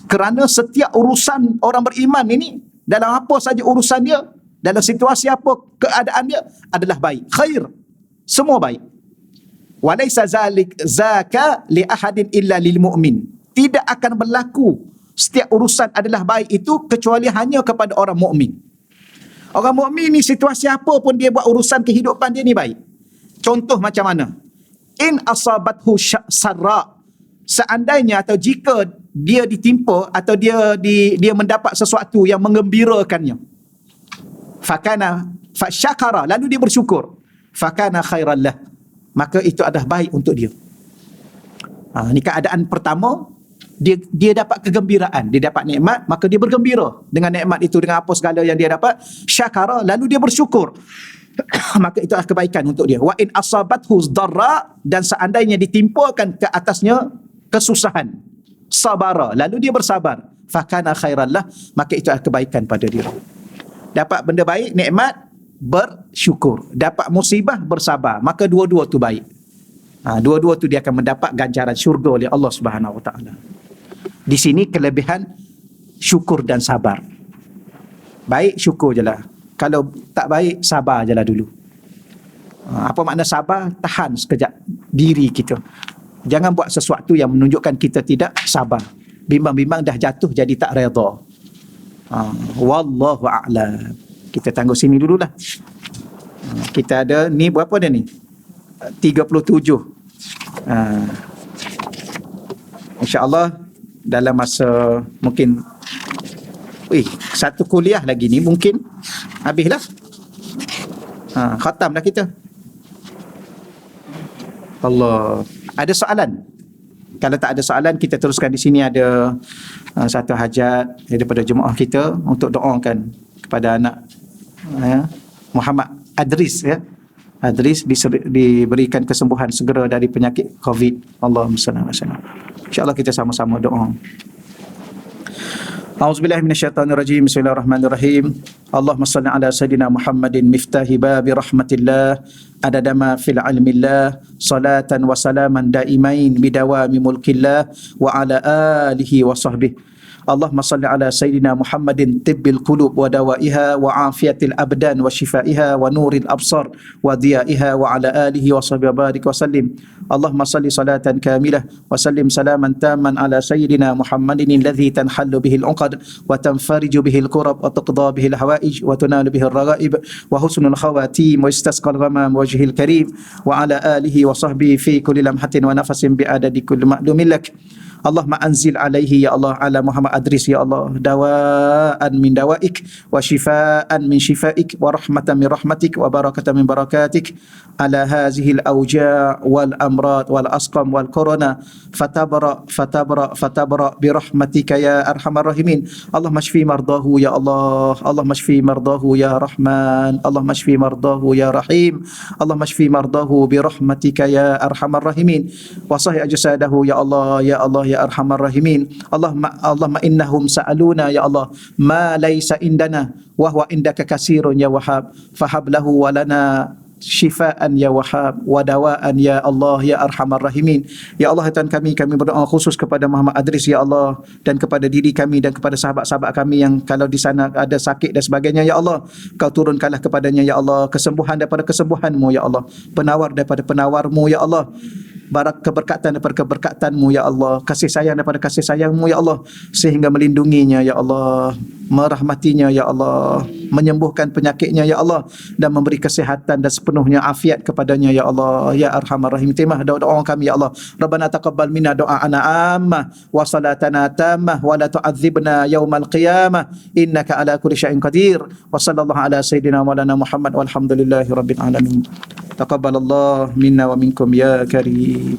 Kerana setiap urusan orang beriman ini, dalam apa saja urusan dia, dalam situasi apa keadaan dia, adalah baik. Khair. Semua baik. Walaysa zaka li ahadin illa lil mu'min. Tidak akan berlaku setiap urusan adalah baik itu kecuali hanya kepada orang mukmin. Orang mukmin ni situasi apa pun dia buat urusan kehidupan dia ni baik. Contoh macam mana? In asabathu sarra. Seandainya atau jika dia ditimpa atau dia mendapat sesuatu yang menggembirakannya. Fakana fasyakara, lalu dia bersyukur. Fakana khairan lah. Maka itu adalah baik untuk dia. Ini keadaan pertama, dia dapat kegembiraan, dia dapat nikmat, maka dia bergembira dengan nikmat itu, dengan apa segala yang dia dapat. Syakara, lalu dia bersyukur. Maka itu adalah kebaikan untuk dia. Wa in asabathu darra, dan seandainya ditimpakan ke atasnya kesusahan, sabara, lalu dia bersabar. Fakana khairan lah, maka itu adalah kebaikan pada dia. Dapat benda baik, nikmat, bersyukur. Dapat musibah, bersabar. Maka dua-dua tu baik. Dua-dua tu dia akan mendapat ganjaran syurga oleh Allah Subhanahu Wa Taala. Di sini kelebihan syukur dan sabar. Baik, syukur je lah. Kalau tak baik, sabar je lah dulu. Apa makna sabar? Tahan sekejap diri kita. Jangan buat sesuatu yang menunjukkan kita tidak sabar. Bimbang-bimbang dah jatuh jadi tak redha. Wallahu a'lam. Kita tangguh sini dululah. Kita ada ni berapa dah ni? 37. InsyaAllah dalam masa mungkin satu kuliah lagi ni mungkin habislah. Khatam dah kita. Allah. Ada soalan? Kalau tak ada soalan, kita teruskan. Di sini ada satu hajat daripada jemaah kita untuk doakan kepada anak Muhammad Adris, ya. Adris diberikan kesembuhan segera dari penyakit COVID. Allahumma salli ala sayyidina. InsyaAllah kita sama-sama doa. A'udzubillahi minasyaitonirrajim. Bismillahirrahmanirrahim. Allahumma salli ala sayyidina Muhammadin miftahi babi rahmatillah adada ma fil ilmillah salatan wa salaman daimain bidawami mulkillah wa ala alihi wa sahbihi. Allahumma salli ala sayyidina Muhammadin tibbil qulub wa dawaiha wa afiyatil abdan wa shifaiha wa nuril absar wa diyaiha wa ala alihi wa sahbihi barik wa sallim. Allahumma salli salatan kamilah wa sallim salaman tamman ala sayyidina Muhammadin alladhi tanhallu bihi al-uqad wa tanfariju bihi al-kurab wa tuqda bihi al-hawaij wa tunalu bihi al-raghaib wa husnul khawatim wa istasqal ghamam wajhil karim wa ala alihi wa sahbihi fi kulli lamhatin wa nafasin bi adadi kulli ma'lumin lak. Allahumma anzil alaihi ya Allah ala Muhammad Adris ya Allah dawaan min dawaik wa shifaan min shifaik wa rahmatan min rahmatik wa barakatan min barakatik ala hazihi al-awja' wal amrad wal asqam wal corona fatabra bi rahmatika ya arhamar rahimin. Allahumma shfi mardahu ya Allah, Allahumma shfi mardahu ya Rahman, Allahumma shfi mardahu ya Rahim, Allahumma shfi mardahu bi rahmatika ya arhamar rahimin. Wa sahih ajsadahu ya Allah ya Allah ya arhamar rahimin. Allahumma innahum sa'aluna ya Allah ma laysa indana wa huwa indaka kasirun ya Wahhab fahab lahu wa lana syifaan ya Wahhab wa dawaan ya Allah ya arhamar rahimin. Ya Allah Tuhan kami berdoa khusus kepada Muhammad Adris ya Allah, dan kepada diri kami dan kepada sahabat-sahabat kami yang kalau di sana ada sakit dan sebagainya ya Allah, Kau turunkanlah kepadanya ya Allah kesembuhan daripada kesembuhan-Mu ya Allah, penawar daripada penawar-Mu ya Allah, keberkatan daripada keberkatan-Mu ya Allah, kasih sayang daripada kasih sayang-Mu ya Allah, sehingga melindunginya ya Allah, merahmatinya ya Allah, menyembuhkan penyakitnya ya Allah, dan memberi kesihatan dan sepenuhnya afiat kepadanya ya Allah ya arhamar rahim. Terima doa kami ya Allah. Rabbana taqabbal minna du'aana amma wa salatana tammah wa la tu'adzibna yaumal qiyamah innaka ala kulli syai'in qadir. Wa sallallahu ala sayyidina maulana Muhammad walhamdulillahi rabbil alamin. Taqabbalallah minna wa minkum ya karim.